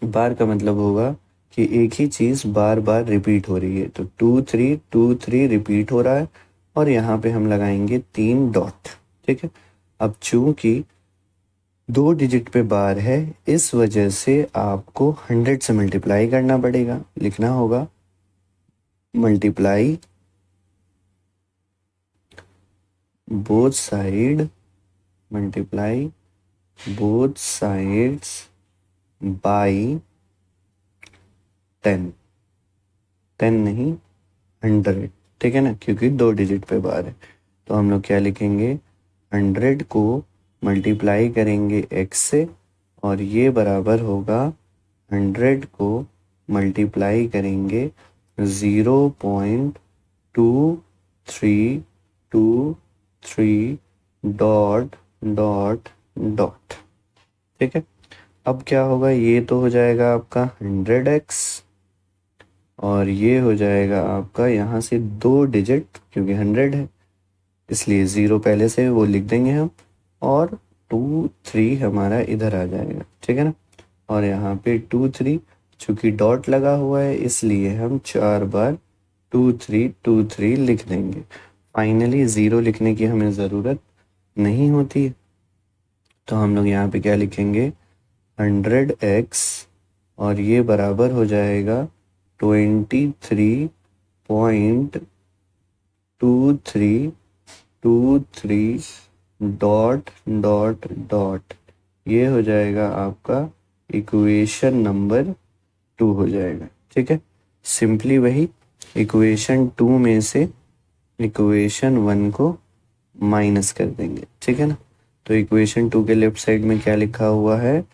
बार का मतलब होगा कि एक ही चीज बार बार रिपीट हो रही है। तो 2 3 रिपीट हो रहा है और यहाँ पे हम लगाएंगे 3 डॉट। ठीक है, अब चूंकि 2 डिजिट पे बार है, इस वजह से आपको 100 से मल्टीप्लाई करना पड़ेगा। लिखना होगा multiply both side, multiply both sides by 10 नहीं 100। ठीक है ना, क्योंकि 2 डिजिट पे बार है। तो हम लोग क्या लिखेंगे, 100 को मल्टीप्लाई करेंगे x से और ये बराबर होगा 100 को मल्टीप्लाई करेंगे 0.2323 डॉट डॉट डॉट। ठीक है, अब क्या होगा, ये तो हो जाएगा आपका 100x और ये हो जाएगा आपका यहाँ से 2 डिजिट, क्योंकि 100 है इसलिए 0 पहले से वो लिख देंगे हम, और 2 3 हमारा इधर आ जाएगा। ठीक है ना, और यहाँ पे 2 3 चूंकि डॉट लगा हुआ है इसलिए हम 4 बार 2 3 लिख देंगे। फाइनली 0 लिखने की हमें ज़रूरत नहीं होती है, तो हम लोग यहाँ पे क्या लिखेंगे, 100x और ये बराबर हो जाएगा 23.2323 डॉट डॉट डॉट। ये हो जाएगा आपका इक्वेशन नंबर 2 हो जाएगा। ठीक है, सिंपली वही इक्वेशन 2 में से इक्वेशन 1 को माइनस कर देंगे। ठीक है ना, तो इक्वेशन 2 के लेफ्ट साइड में क्या लिखा हुआ है,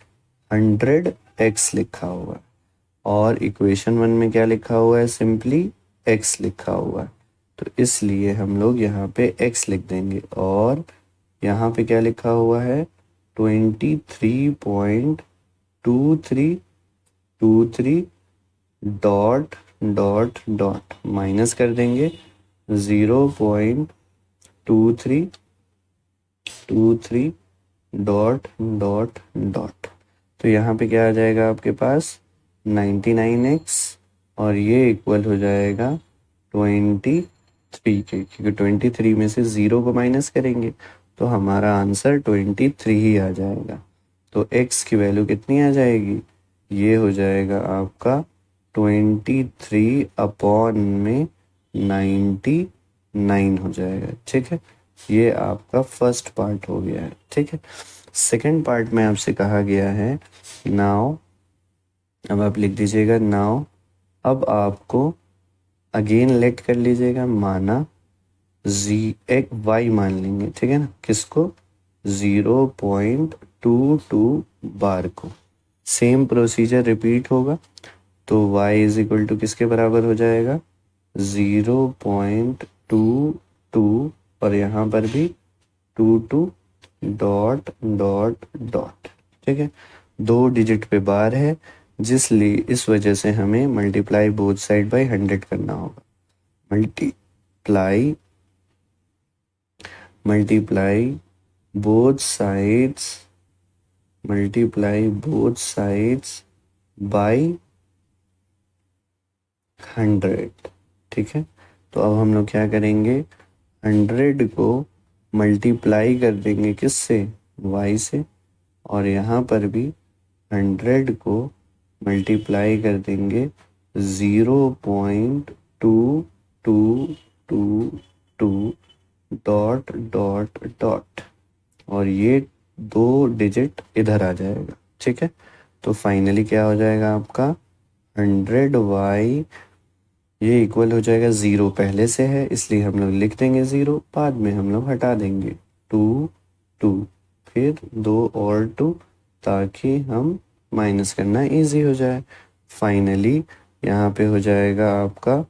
100x लिखा हुआ है, और इक्वेशन 1 में क्या लिखा हुआ है, सिंपली x लिखा हुआ है। तो इसलिए हम लोग यहाँ पे x लिख देंगे और यहाँ पे क्या लिखा हुआ है, 23.2323 डॉट डॉट डॉट माइनस कर देंगे 0.2323 डॉट डॉट डॉट। तो यहाँ पे क्या आ जाएगा आपके पास 99x और ये इक्वल हो जाएगा 23 के, क्योंकि 23 में से 0 को माइनस करेंगे तो हमारा आंसर 23 ही आ जाएगा। तो x की वैल्यू कितनी आ जाएगी, ये हो जाएगा आपका 23 अपॉन में 99 हो जाएगा। ठीक है, ये आपका फर्स्ट पार्ट हो गया है। ठीक है, सेकंड पार्ट में आपसे कहा गया है नाउ, अब आप लिख दीजिएगा नाउ। अब आपको अगेन लेट कर लीजिएगा, माना एक y मान लेंगे। ठीक है ना, किसको, 0.22 बार को। सेम प्रोसीजर रिपीट होगा, तो y इज इक्वल टू किसके बराबर हो जाएगा, 0.22 और यहाँ पर भी 22 डॉट डॉट डॉट। ठीक है, 2 डिजिट पे बार है, जिसलिए इस वजह से हमें मल्टीप्लाई बोथ साइड बाय 100 करना होगा। Multiply both sides by 100। ठीक है, तो अब हम लोग क्या करेंगे, 100 को मल्टीप्लाई कर देंगे किससे, y से, और यहाँ पर भी 100 को मल्टीप्लाई कर देंगे 0.2222 डॉट डॉट डॉट, और ये 2 डिजिट इधर आ जाएगा, ठीक है। तो फाइनली क्या हो जाएगा आपका 100y, ये इक्वल हो जाएगा 0, पहले से है इसलिए हम लोग लिख देंगे 0, बाद में हम लोग हटा देंगे 2 2, फिर 2 और 2, ताकि हम माइनस करना इजी हो जाए। फाइनली यहाँ पे हो जाएगा आपका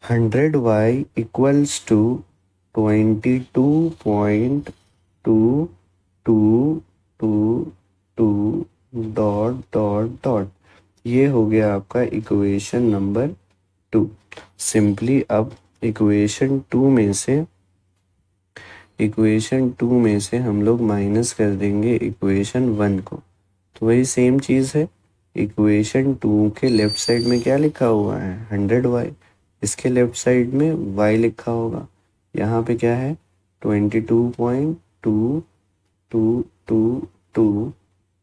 100y equals to 22.2222 dot dot dot. ये हो गया आपका इक्वेशन नंबर 2। सिंपली अब इक्वेशन टू में से हम लोग माइनस कर देंगे इक्वेशन 1 को। तो वही सेम चीज़ है, इक्वेशन 2 के लेफ्ट साइड में क्या लिखा हुआ है 100y, इसके लेफ्ट साइड में y लिखा होगा। यहाँ पे क्या है 22.2222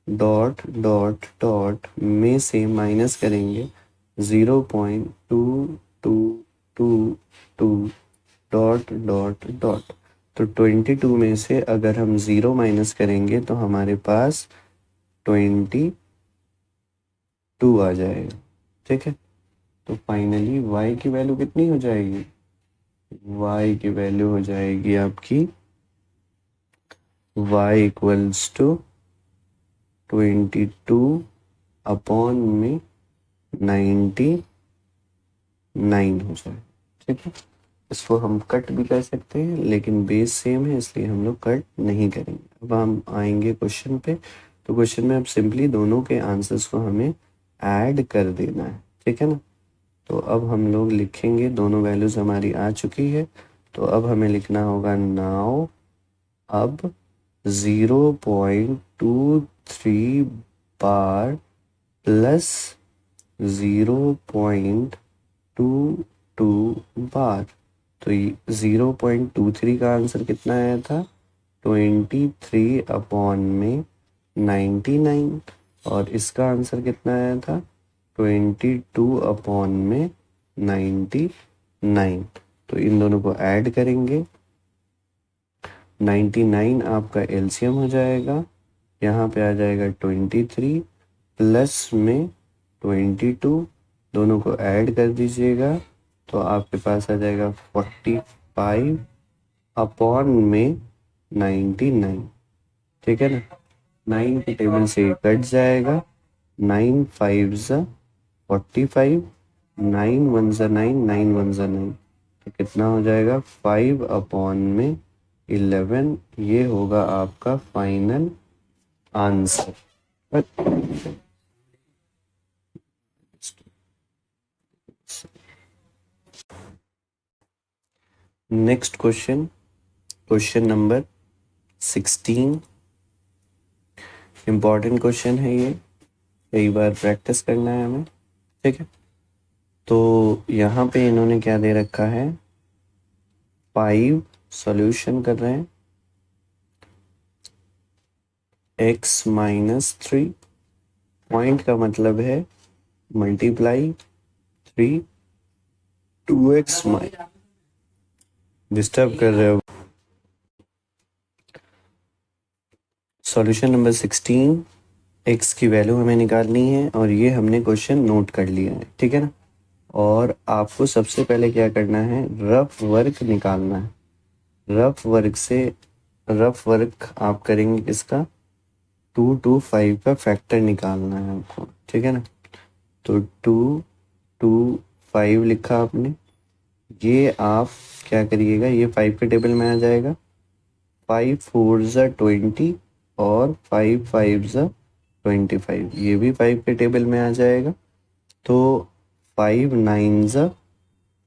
डॉट डॉट डॉट में से माइनस करेंगे 0.2222 डॉट डॉट डॉट। तो 22 में से अगर हम 0 माइनस करेंगे तो हमारे पास 22 आ जाएगा, ठीक है। तो फाइनली y की वैल्यू कितनी हो जाएगी, y की वैल्यू हो जाएगी आपकी y इक्वल्स टू 22 अपॉन में 99 हो जाए, ठीक है। इसको हम कट भी कर सकते हैं, लेकिन बेस सेम है इसलिए हम लोग कट नहीं करेंगे। अब हम आएंगे क्वेश्चन पे। तो क्वेश्चन में अब सिंपली दोनों के आंसर्स को हमें ऐड कर देना है, ठीक है ना। तो अब हम लोग लिखेंगे, दोनों वैल्यूज हमारी आ चुकी है, तो अब हमें लिखना होगा नाउ अब 0.23 बार प्लस 0.22 बार। तो 0.23 का आंसर कितना आया था 23 अपॉन में 99, और इसका आंसर कितना आया था 22 अपॉन में 99। तो इन दोनों को ऐड करेंगे, 99 आपका एलसीएम हो जाएगा, यहाँ पे आ जाएगा 23 प्लस में 22, दोनों को ऐड कर दीजिएगा तो आपके पास आ जाएगा 45 अपॉन में 99, ठीक है ना। 9 के टेबल से कट जाएगा, 9 5 ज़ा 45, 9 1 ज़ा 9, 9 1 ज़ा 9, तो कितना हो जाएगा 5 अपॉन में 11। ये होगा आपका final answer. Next question, question number 16। Important question है ये, कई बार प्रैक्टिस करना है हमें, ठीक है। तो यहाँ पे इन्होंने क्या दे रखा है 5 सॉल्यूशन कर रहे हैं, x माइनस 3, पॉइंट का मतलब है मल्टीप्लाई 3, 2x डिस्टर्ब कर रहे हो। सॉल्यूशन नंबर 16, x की वैल्यू हमें निकालनी है और ये हमने क्वेश्चन नोट कर लिया है, ठीक है ना। और आपको सबसे पहले क्या करना है रफ वर्क निकालना है। रफ वर्क आप करेंगे किसका 2 to 5 का फैक्टर निकालना है आपको, ठीक है ना। तो 2 to 5 लिखा आपने, ये आप क्या करिएगा, ये 5 के टेबल में आ जाएगा, 5 4 ज़ा 20 और 5 5 ज़ा 25, ये भी 5 के टेबल में आ जाएगा। तो 5 9 ज़ा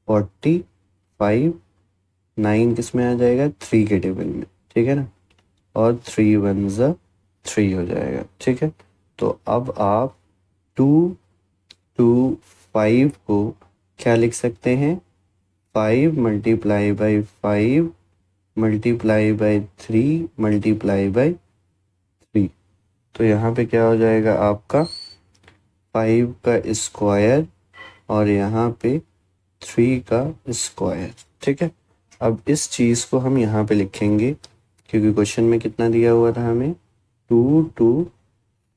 45, 9 किस में आ जाएगा 3 के टेबल में, ठीक है ना, और 3 1 ज़ा 3 हो जाएगा, ठीक है। तो अब आप 2 to 5 को क्या लिख सकते हैं 5 multiply by 5 multiply by 3 multiply by 3। तो यहाँ पे क्या हो जाएगा आपका 5 का स्क्वायर और यहाँ पे 3 का स्क्वायर। ठीक है, अब इस चीज़ को हम यहाँ पे लिखेंगे क्योंकि क्वेश्चन में कितना दिया हुआ था हमें, 2 2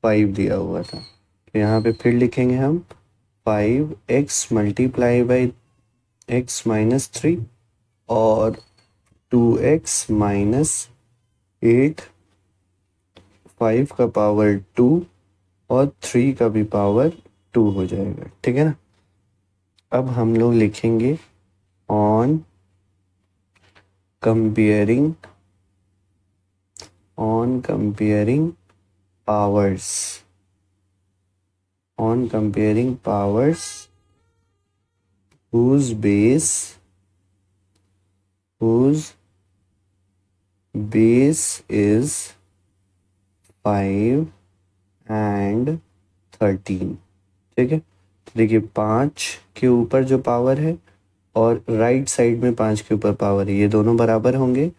5 दिया हुआ था। तो यहाँ पे फिर लिखेंगे हम 5x multiply by x minus 3 और 2x माइनस 8, 5 का पावर 2 और 3 का भी पावर 2 हो जाएगा। ठीक है ना। अब हम लोग लिखेंगे on comparing powers, on comparing powers whose base is 5 and 13। ठीक है, तो देखिए 5 के ऊपर जो पावर है और राइट साइड में 5 के ऊपर पावर है, ये दोनों बराबर होंगे,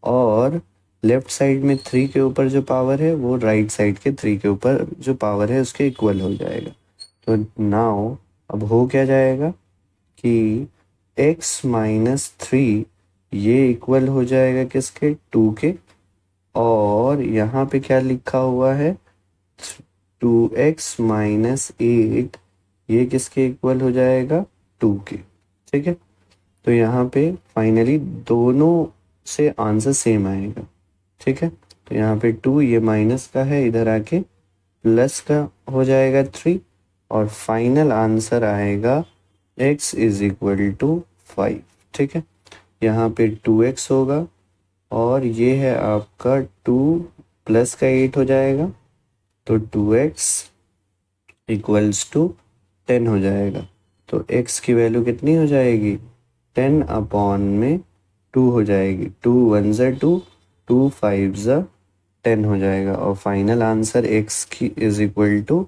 और लेफ्ट साइड में 3 के ऊपर जो पावर है वो राइट साइड के 3 के ऊपर जो पावर है उसके इक्वल हो जाएगा। तो नाउ अब हो क्या जाएगा कि x माइनस 3 ये इक्वल हो जाएगा किसके, 2 के, और यहाँ पे क्या लिखा हुआ है 2x माइनस 8 ये किसके इक्वल हो जाएगा, 2 के। ठीक है, तो यहाँ पे फाइनली दोनों से आंसर सेम आएगा। ठीक है, तो यहाँ पे 2 ये माइनस का है, इधर आके प्लस का हो जाएगा 3, और फाइनल आंसर आएगा x इज इक्वल टू 5। ठीक है, यहाँ पे 2x होगा और ये है आपका 2 प्लस का 8 हो जाएगा, तो 2x इक्वल्स टू 10 हो जाएगा। तो x की वैल्यू कितनी हो जाएगी, 10 अपॉन में 2 हो जाएगी, 2 1 ज़ा 2, 2 5 ज़ा 10 हो जाएगा, और फाइनल आंसर x की इज इक्वल टू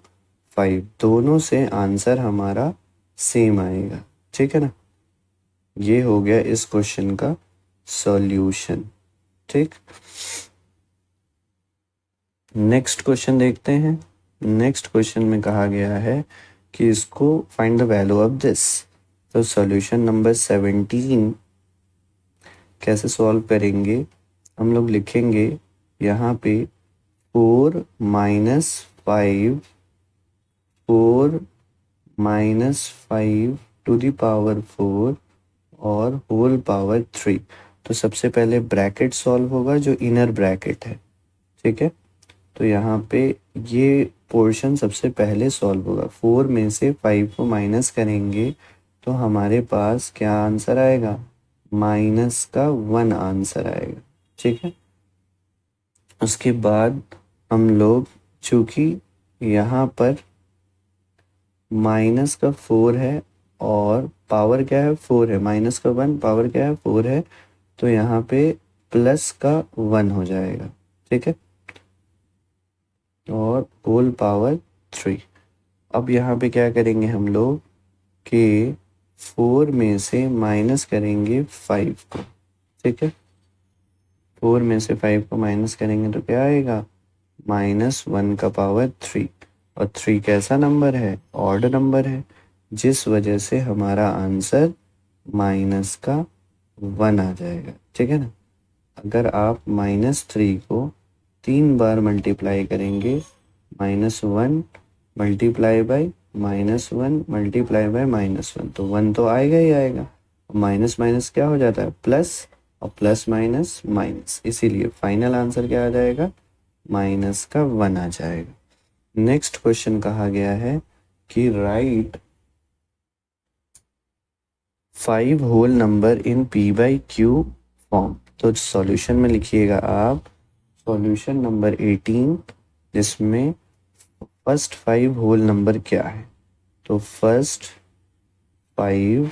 5। दोनों से आंसर हमारा सेम आएगा। ठीक है ना, ये हो गया इस क्वेश्चन का सॉल्यूशन। ठीक, नेक्स्ट क्वेश्चन देखते हैं। नेक्स्ट क्वेश्चन में कहा गया है कि इसको find the value of this. तो सॉल्यूशन नंबर 17 कैसे सॉल्व करेंगे, हम लोग लिखेंगे यहाँ पे 4 माइनस 5 टू द पावर 4 और होल पावर 3। तो सबसे पहले ब्रैकेट सॉल्व होगा जो इनर ब्रैकेट है। ठीक है, तो यहाँ पे ये पोर्शन सबसे पहले सॉल्व होगा। 4 में से 5 को माइनस करेंगे तो हमारे पास क्या आंसर आएगा, माइनस का 1 आंसर आएगा। ठीक है, उसके बाद हम लोग चूँकि यहाँ पर माइनस का 4 है और पावर क्या है 4 है, माइनस का 1 पावर क्या है 4 है, तो यहाँ पे प्लस का 1 हो जाएगा। ठीक है, और होल पावर 3। अब यहाँ पे क्या करेंगे हम लोग कि 4 में से माइनस करेंगे 5 को। ठीक है, 4 में से 5 को माइनस करेंगे तो क्या आएगा, -1 का पावर 3, और 3 कैसा नंबर है, ऑड नंबर है, जिस वजह से हमारा आंसर माइनस का 1 आ जाएगा। ठीक है ना, अगर आप -3 को 3 बार मल्टीप्लाई करेंगे, -1 मल्टीप्लाई बाई -1 मल्टीप्लाई बाई -1, तो 1 तो आएगा ही आएगा। माइनस माइनस क्या हो जाता है, प्लस, और प्लस माइनस माइनस, इसीलिए फाइनल आंसर क्या आ जाएगा, माइनस का 1 आ जाएगा। नेक्स्ट क्वेश्चन कहा गया है कि write 5 whole number in p/q form. तो सॉल्यूशन में लिखिएगा आप सॉल्यूशन नंबर 18, जिसमें फर्स्ट 5 होल नंबर क्या है। तो first 5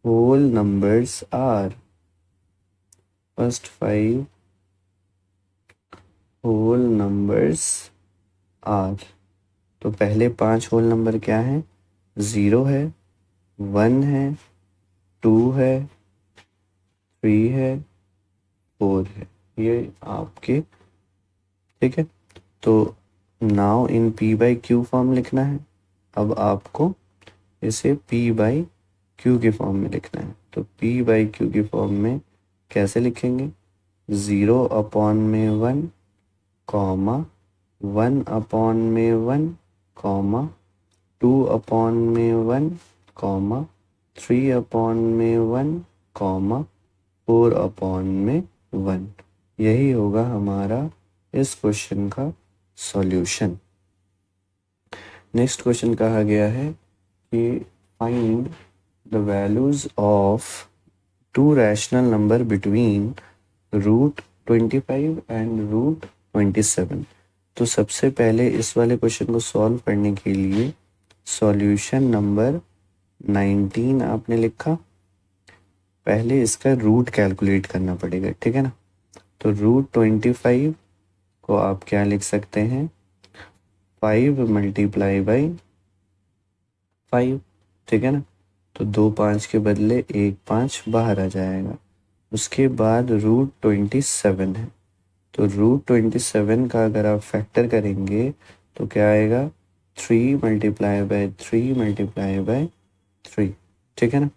whole numbers are, first 5 whole numbers are, तो पहले 5 होल नंबर क्या हैं, 0 है, 1 है, 2 है, 3 है, 4 है, ये आपके। ठीक है, तो now in P by Q form लिखना है। अब आपको इसे पी बाई क्यू के फॉर्म में लिखना है। तो पी बाई क्यू के फॉर्म में कैसे लिखेंगे? 0/1 कॉमा 1/1 कॉमा 2/1 कॉमा 3/1 कॉमा 4/1। यही होगा हमारा इस क्वेश्चन का सॉल्यूशन। नेक्स्ट क्वेश्चन कहा गया है कि find the values of to rational number between √25 and √27। तो सबसे पहले इस वाले क्वेश्चन को सॉल्व करने के लिए सॉल्यूशन नंबर 19 आपने लिखा। पहले इसका रूट कैलकुलेट करना पड़ेगा, ठीक है ना। तो √25 को आप क्या लिख सकते हैं? 5 मल्टीप्लाई बाई 5, ठीक है ना। तो 2 5 के बदले 1 5 बाहर आ जाएगा। उसके बाद √27 है। तो √27 का अगर आप फैक्टर करेंगे तो क्या आएगा? 3 मल्टीप्लाई बाई 3 मल्टीप्लाई बाई 3, ठीक है ना।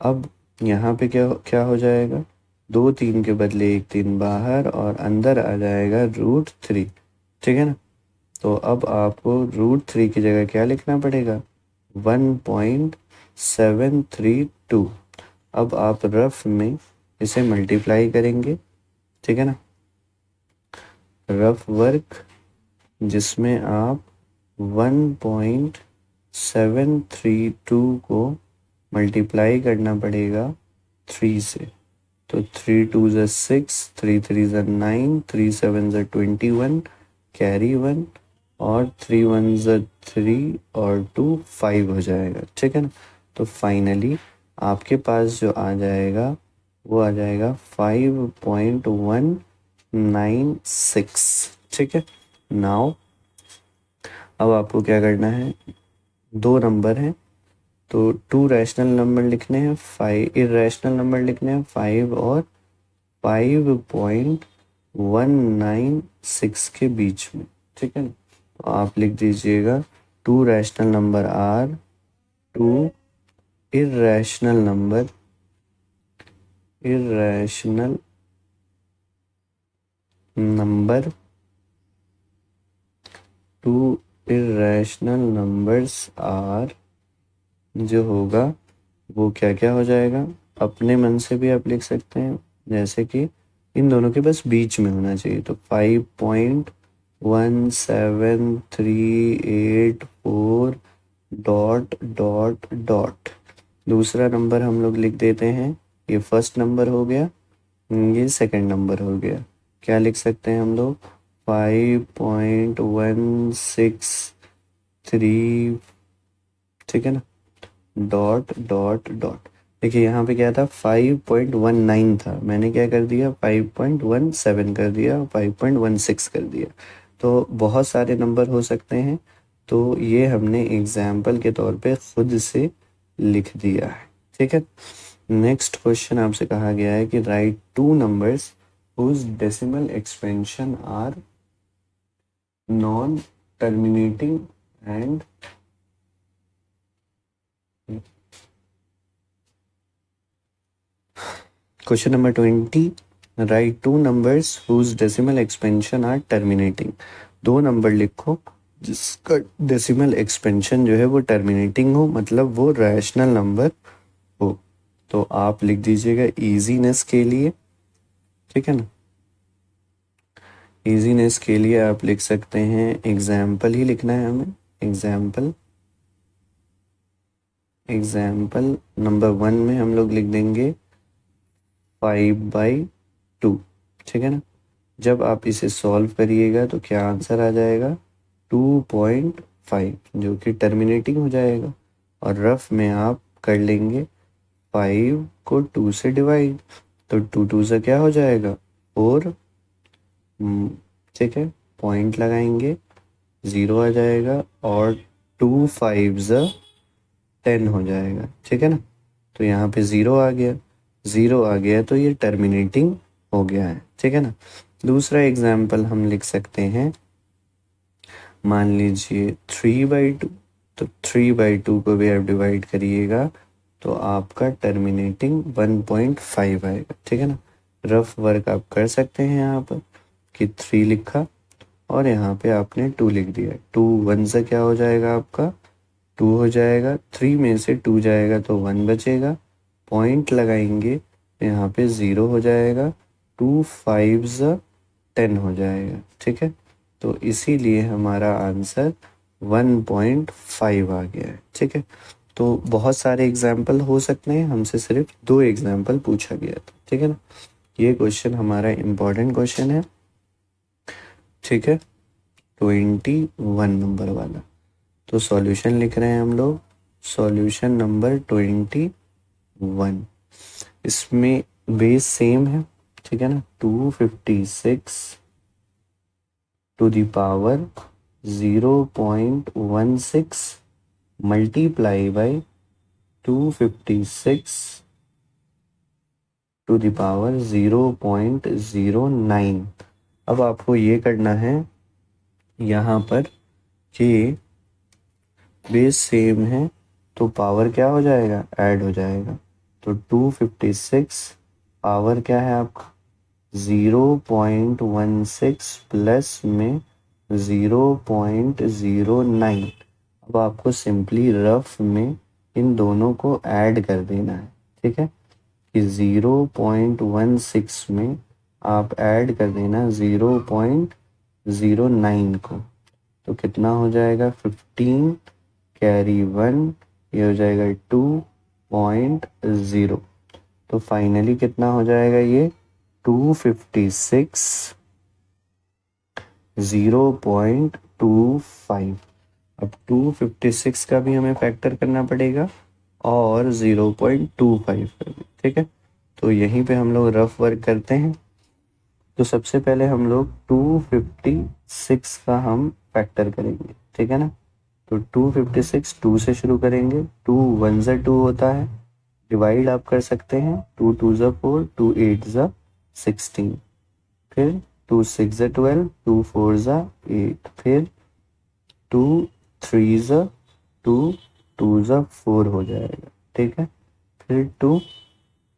अब यहाँ पे क्या क्या हो जाएगा? 2 3 के बदले 1 3 बाहर और अंदर आ जाएगा √3, ठीक है ना। तो अब आपको √3 की जगह क्या लिखना पड़ेगा? 1.732। अब आप रफ में इसे मल्टीप्लाई करेंगे, ठीक है ना। रफ वर्क जिसमें आप 1.732 को मल्टीप्लाई करना पड़ेगा 3 से। तो 3 2 ज़ 6, 3 3 ज़ 9, 3 7 ज़ 21, कैरी 1 और 3 1 ज़ 3 और 2 5 हो जाएगा, ठीक है ना। तो फाइनली आपके पास जो आ जाएगा वो आ जाएगा 5.196, ठीक है। नाउ अब आपको क्या करना है? 2 नंबर हैं तो 2 रैशनल नंबर लिखने हैं, 5 इरेशनल नंबर लिखने हैं, 5 और 5.196 के बीच में, ठीक है ना। तो आप लिख दीजिएगा 2 rational number are 2 irrational number 2 irrational numbers are जो होगा वो क्या क्या हो जाएगा? अपने मन से भी आप लिख सकते हैं, जैसे कि इन दोनों के बस बीच में होना चाहिए। तो 5.17384 डॉट डॉट डॉट। दूसरा नंबर हम लोग लिख देते हैं, ये फर्स्ट नंबर हो गया, ये सेकंड नंबर हो गया। क्या लिख सकते हैं हम लोग? 5.163, ठीक है ना, डॉट डॉट डॉट। देखिए यहाँ पे क्या था? 5.19 था, मैंने क्या कर दिया? 5.17 कर दिया, 5.16 कर दिया। तो बहुत सारे नंबर हो सकते हैं, तो ये हमने एग्जाम्पल के तौर पे खुद से लिख दिया है, ठीक है। नेक्स्ट क्वेश्चन आपसे कहा गया है कि write 2 numbers whose decimal expansion are non terminating and question number 20, write 2 numbers whose decimal expansion are terminating. 2 number लिखो जिसका डेसिमल एक्सपेंशन जो है वो टर्मिनेटिंग हो, मतलब वो रैशनल नंबर हो। तो आप लिख दीजिएगा इजीनेस के लिए, ठीक है ना। इजीनेस के लिए आप लिख सकते हैं एग्जाम्पल ही लिखना है हमें। एग्जाम्पल नंबर 1 में हम लोग लिख देंगे 5/2, ठीक है ना। जब आप इसे सॉल्व करिएगा तो क्या आंसर आ जाएगा? 2.5, जो कि टर्मिनेटिंग हो जाएगा। और रफ में आप कर लेंगे 5 को 2 से डिवाइड, तो 2 2 से क्या हो जाएगा? 4, ठीक है। पॉइंट लगाएंगे, 0 आ जाएगा और 2 5 10 हो जाएगा, ठीक है ना। तो यहाँ पे 0 आ गया, 0 आ गया तो ये टर्मिनेटिंग हो गया है, ठीक है ना। दूसरा एग्जाम्पल हम लिख सकते हैं मान लीजिए 3/2, तो 3/2 को भी आप डिवाइड करिएगा तो आपका टर्मिनेटिंग 1.5 आएगा, ठीक है ना। रफ वर्क आप कर सकते हैं यहाँ पर कि 3 लिखा और यहाँ पे आपने 2 लिख दिया। 2 1 से क्या हो जाएगा आपका 2 हो जाएगा, 3 में से 2 जाएगा तो 1 बचेगा, पॉइंट लगाएंगे तो यहाँ पे 0 हो जाएगा, 2 5 10 हो जाएगा, ठीक है। तो इसीलिए हमारा आंसर 1.5 आ गया है, ठीक है। तो बहुत सारे एग्जाम्पल हो सकते हैं, हमसे सिर्फ 2 एग्जाम्पल पूछा गया था, ठीक है ना। ये क्वेश्चन हमारा इम्पोर्टेंट क्वेश्चन है, ठीक है, 21 नंबर वाला। तो सॉल्यूशन लिख रहे हैं हम लोग, सॉल्यूशन नंबर 21। इसमें बेस सेम है, ठीक है ना, 256 to the power 0.16 multiply by 256 to the power 0.09। अब आपको ये करना है यहाँ पर कि बेस सेम है तो पावर क्या हो जाएगा, ऐड हो जाएगा। तो 256 पावर क्या है आपका 0.16 प्लस में 0.09। अब आपको सिंपली रफ में इन दोनों को ऐड कर देना है, ठीक है, कि 0.16 में आप ऐड कर देना 0.09 को, तो कितना हो जाएगा 15 कैरी 1, ये हो जाएगा 2.0। तो फाइनली कितना हो जाएगा ये 256 0.25। अब 256 का भी हमें फैक्टर करना पड़ेगा और 0.25 का भी, ठीक है। तो यहीं पे हम लोग रफ वर्क करते हैं। तो सबसे पहले हम लोग 256 का हम फैक्टर करेंगे, ठीक है ना। तो 256 2 से शुरू करेंगे, 2 1 ज़ा 2 होता है, डिवाइड आप कर सकते हैं, 2 2 ज़ा 4, 2 8 ज़ा 16, फिर 2 6 ज़ा 12, 2 4 ज़ा 8, फिर 2 3 ज़ा 2, 2 ज़ा 4 हो जाएगा, ठीक है। फिर 2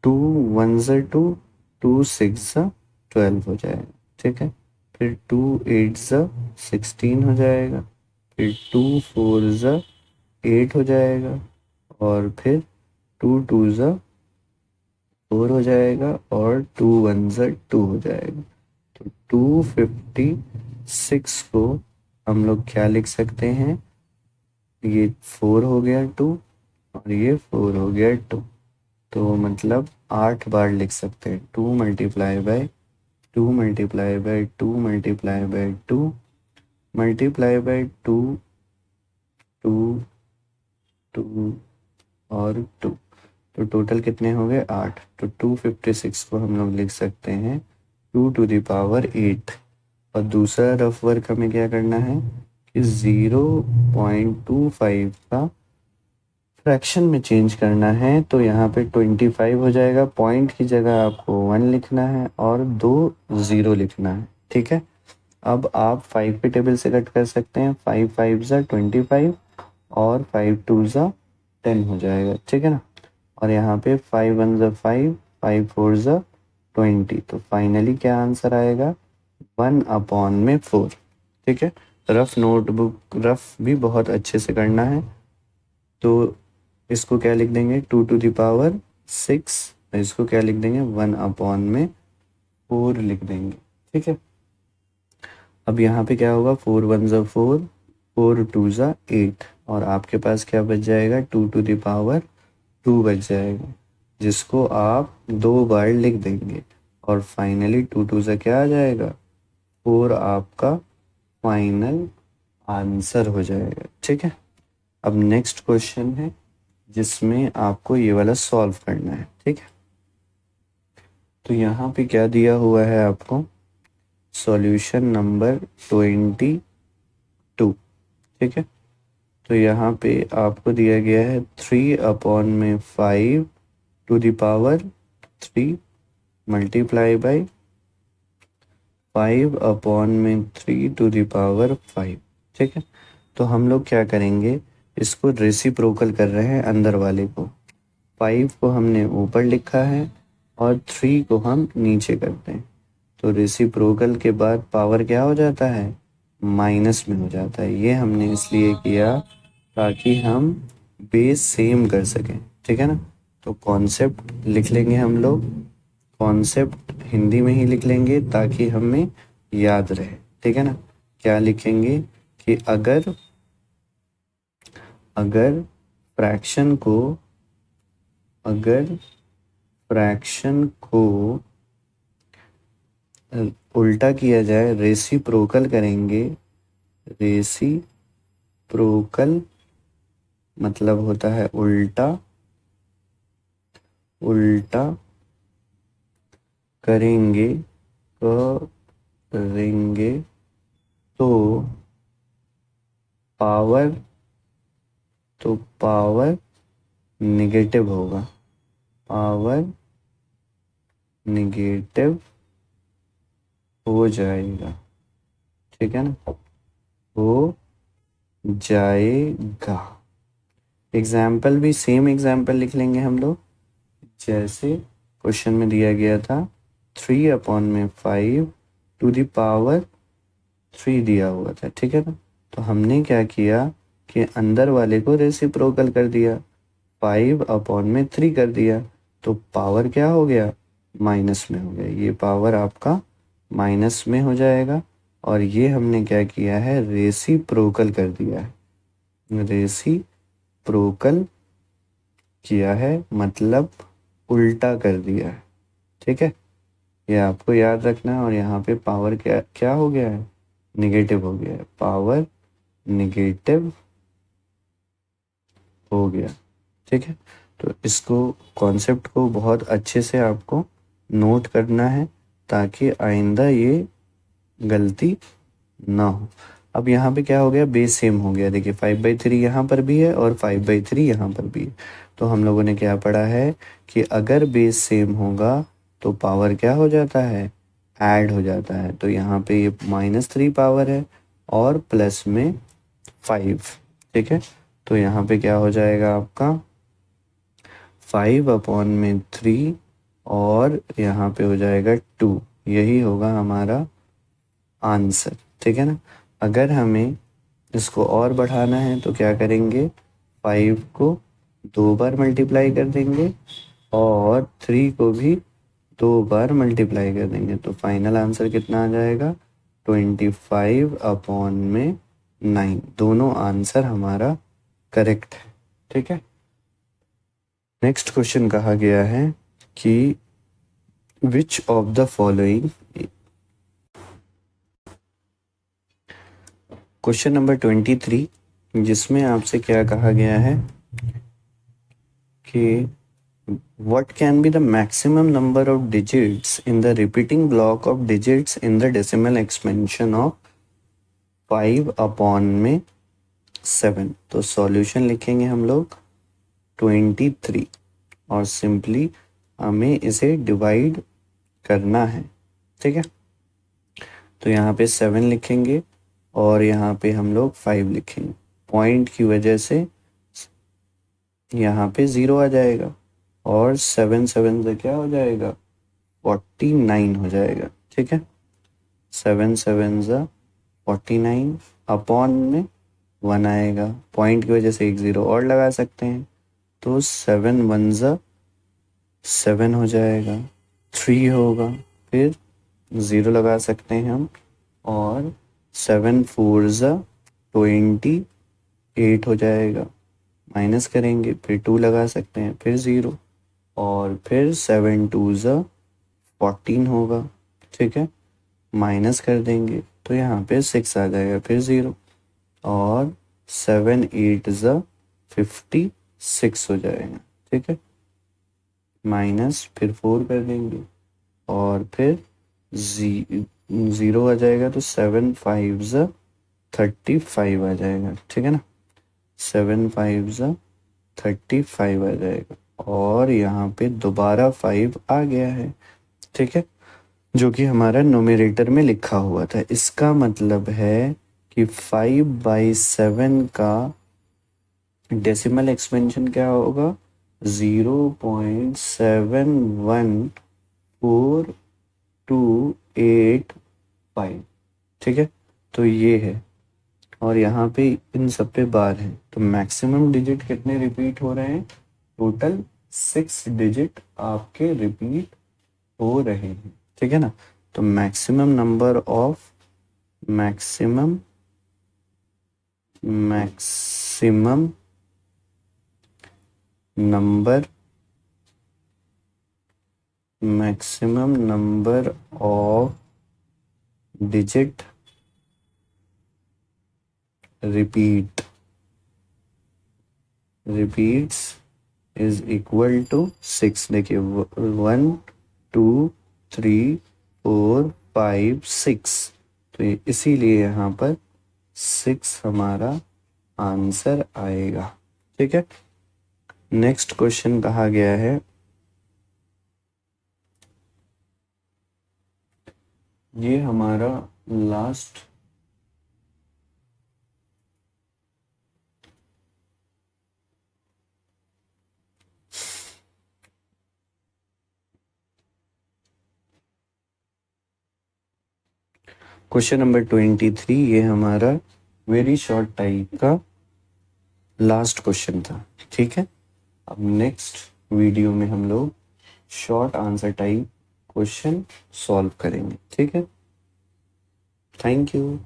2 1 ज़ा 2, 2 6 ज़ा 12 हो जाएगा, ठीक है। फिर 2 8 ज़ा 16 हो जाएगा, फिर 2 4 ज़ा 8 हो जाएगा, और फिर 2 2 ज़ा 4 हो जाएगा, और 2 1 ज़ा 2 हो जाएगा। तो 256 को हम लोग क्या लिख सकते हैं, ये 4 हो गया 2 और ये 4 हो गया 2, तो मतलब 8 बार लिख सकते हैं। 2 multiply by 2 multiply by 2 multiply by 2 multiply by 2 2 2 और 2, तो टोटल कितने हो गए 8। तो 256 को हम लोग लिख सकते हैं 2 टू द पावर 8। और दूसरा रफ वर्क हमें क्या करना है कि 0.25 का फ्रैक्शन में चेंज करना है। तो यहाँ पे 25 हो जाएगा, पॉइंट की जगह आपको 1 लिखना है और 2 0 लिखना है, ठीक है। अब आप 5 के टेबल से कट कर सकते हैं, 5 5 ज़ा 25 और 5 2 ज़ा 10 हो जाएगा, ठीक है ना। और यहाँ पे 5 1 ज़ा 5, 5 4 ज़ा 20, तो फाइनली क्या आंसर आएगा 1/4, ठीक है। रफ नोटबुक रफ भी बहुत अच्छे से करना है। तो इसको क्या लिख देंगे 2 टू द पावर 6, इसको क्या लिख देंगे 1/4 लिख देंगे, ठीक है। अब यहाँ पे क्या होगा 4 1 ज़ा 4, 4 2 ज़ा 8, और आपके पास क्या बच जाएगा 2 टू द पावर 2 बच जाएगा, जिसको आप 2 बार लिख देंगे, और फाइनली 2 2 ज़ा क्या आ जाएगा 4, आपका फाइनल आंसर हो जाएगा, ठीक है। अब नेक्स्ट क्वेश्चन है जिसमें आपको ये वाला सॉल्व करना है, ठीक है। तो यहाँ पे क्या दिया हुआ है आपको, सॉल्यूशन नंबर 22, ठीक है। तो यहाँ पे आपको दिया गया है 3/5 to the power 3 multiply by 5/3 to the power 5, ठीक है। तो हम लोग क्या करेंगे, इसको रेसिप्रोकल कर रहे हैं अंदर वाले को। 5 को हमने ऊपर लिखा है और 3 को हम नीचे करते हैं। तो रेसिप्रोकल के बाद पावर क्या हो जाता है, माइनस में हो जाता है। ये हमने इसलिए किया ताकि हम बेस सेम कर सकें, ठीक है ना। तो कॉन्सेप्ट लिख लेंगे हम लोग, कॉन्सेप्ट हिंदी में ही लिख लेंगे ताकि हमें याद रहे, ठीक है ना। क्या लिखेंगे कि अगर अगर फ्रैक्शन को अगर फ्रैक्शन को उल्टा किया जाए, रेसिप्रोकल करेंगे। रेसिप्रोकल मतलब होता है उल्टा, उल्टा करेंगे करेंगे तो पावर पावर निगेटिव होगा, पावर निगेटिव हो जाएगा, ठीक है ना, हो जाएगा। एग्जाम्पल भी सेम एग्जाम्पल लिख लेंगे हम लोग, जैसे क्वेश्चन में दिया गया था 3/5 टू द पावर 3 दिया हुआ था, ठीक है ना। तो हमने क्या किया कि अंदर वाले को रेसिप्रोकल कर दिया, 5/3 कर दिया, तो पावर क्या हो गया, माइनस में हो गया। ये पावर आपका माइनस में हो जाएगा। और ये हमने क्या किया है, रेसिप्रोकल कर दिया है, रेसिप्रोकल किया है मतलब उल्टा कर दिया है, ठीक है। ये आपको याद रखना है। और यहाँ पे पावर क्या क्या हो गया है, निगेटिव हो गया है, पावर निगेटिव हो गया, ठीक है। तो इसको कॉन्सेप्ट को बहुत अच्छे से आपको नोट करना है ताकि आइंदा ये गलती ना हो। अब यहाँ पे क्या हो गया, बेस सेम हो गया। देखिए 5/3 यहाँ पर भी है और 5/3 यहाँ पर भी है। तो हम लोगों ने क्या पढ़ा है कि अगर बेस सेम होगा तो पावर क्या हो जाता है, ऐड हो जाता है। तो यहाँ पे ये -3 पावर है और प्लस में 5, ठीक है। तो यहाँ पे क्या हो जाएगा आपका 5/3 और यहाँ पे हो जाएगा 2। यही होगा हमारा आंसर, ठीक है ना। अगर हमें इसको और बढ़ाना है तो क्या करेंगे, 5 को 2 बार मल्टीप्लाई कर देंगे और 3 को भी 2 बार मल्टीप्लाई कर देंगे। तो फाइनल आंसर कितना आ जाएगा, 25/9। दोनों आंसर हमारा करेक्ट है, ठीक है। नेक्स्ट क्वेश्चन कहा गया है कि which of the following, question number 23, जिसमें आपसे क्या कहा गया है कि what can be the maximum number of digits in the repeating block of digits in the decimal expansion of 5/7। तो सॉल्यूशन लिखेंगे हम लोग 23 और सिंपली हमें इसे डिवाइड करना है, ठीक है। तो यहाँ पे 7 लिखेंगे और यहाँ पे हम लोग 5 लिखेंगे। पॉइंट की वजह से यहाँ पे 0 आ जाएगा और 7 7 से क्या हो जाएगा, 49 हो जाएगा, ठीक है। 7 7 से 49 अपॉन में 1 आएगा, पॉइंट की वजह से एक 0 और लगा सकते हैं। तो 7 1 से 7 हो जाएगा, 3 होगा, फिर 0 लगा सकते हैं हम, और 7 4 से 28 हो जाएगा, माइनस करेंगे, फिर 2 लगा सकते हैं, फिर 0, और फिर 7 2 से 14 होगा, ठीक है। माइनस कर देंगे तो यहाँ पे 6 आ जाएगा, फिर 0, और 7 8 से 56 हो जाएगा, ठीक है। माइनस फिर 4 कर देंगे और फिर 0 आ जाएगा, तो 7 5 से 35 आ जाएगा, ठीक है ना। 7 5 से 35 आ जाएगा और यहाँ पे दोबारा 5 आ गया है, ठीक है, जो कि हमारा न्यूमरेटर में लिखा हुआ था। इसका मतलब है कि 5/7 का डेसिमल एक्सपेंशन क्या होगा, 0.714285। ठीक है, तो ये है, और यहाँ पे इन सब पे बार है, तो मैक्सिमम डिजिट कितने रिपीट हो रहे हैं, टोटल 6 डिजिट आपके रिपीट हो रहे हैं। ठीक है ना, तो maximum number of maximum number of digit repeats is equal to 6। देखिए 1 2 3 4 5 6, तो इसीलिए यहाँ पर 6 हमारा आंसर आएगा। ठीक है, नेक्स्ट क्वेश्चन कहा गया है, ये हमारा लास्ट क्वेश्चन नंबर 23, ये हमारा वेरी शॉर्ट टाइप का लास्ट क्वेश्चन था। ठीक है, अब नेक्स्ट वीडियो में हम लोग short answer type question solve करेंगे। ठीक है, थैंक यू।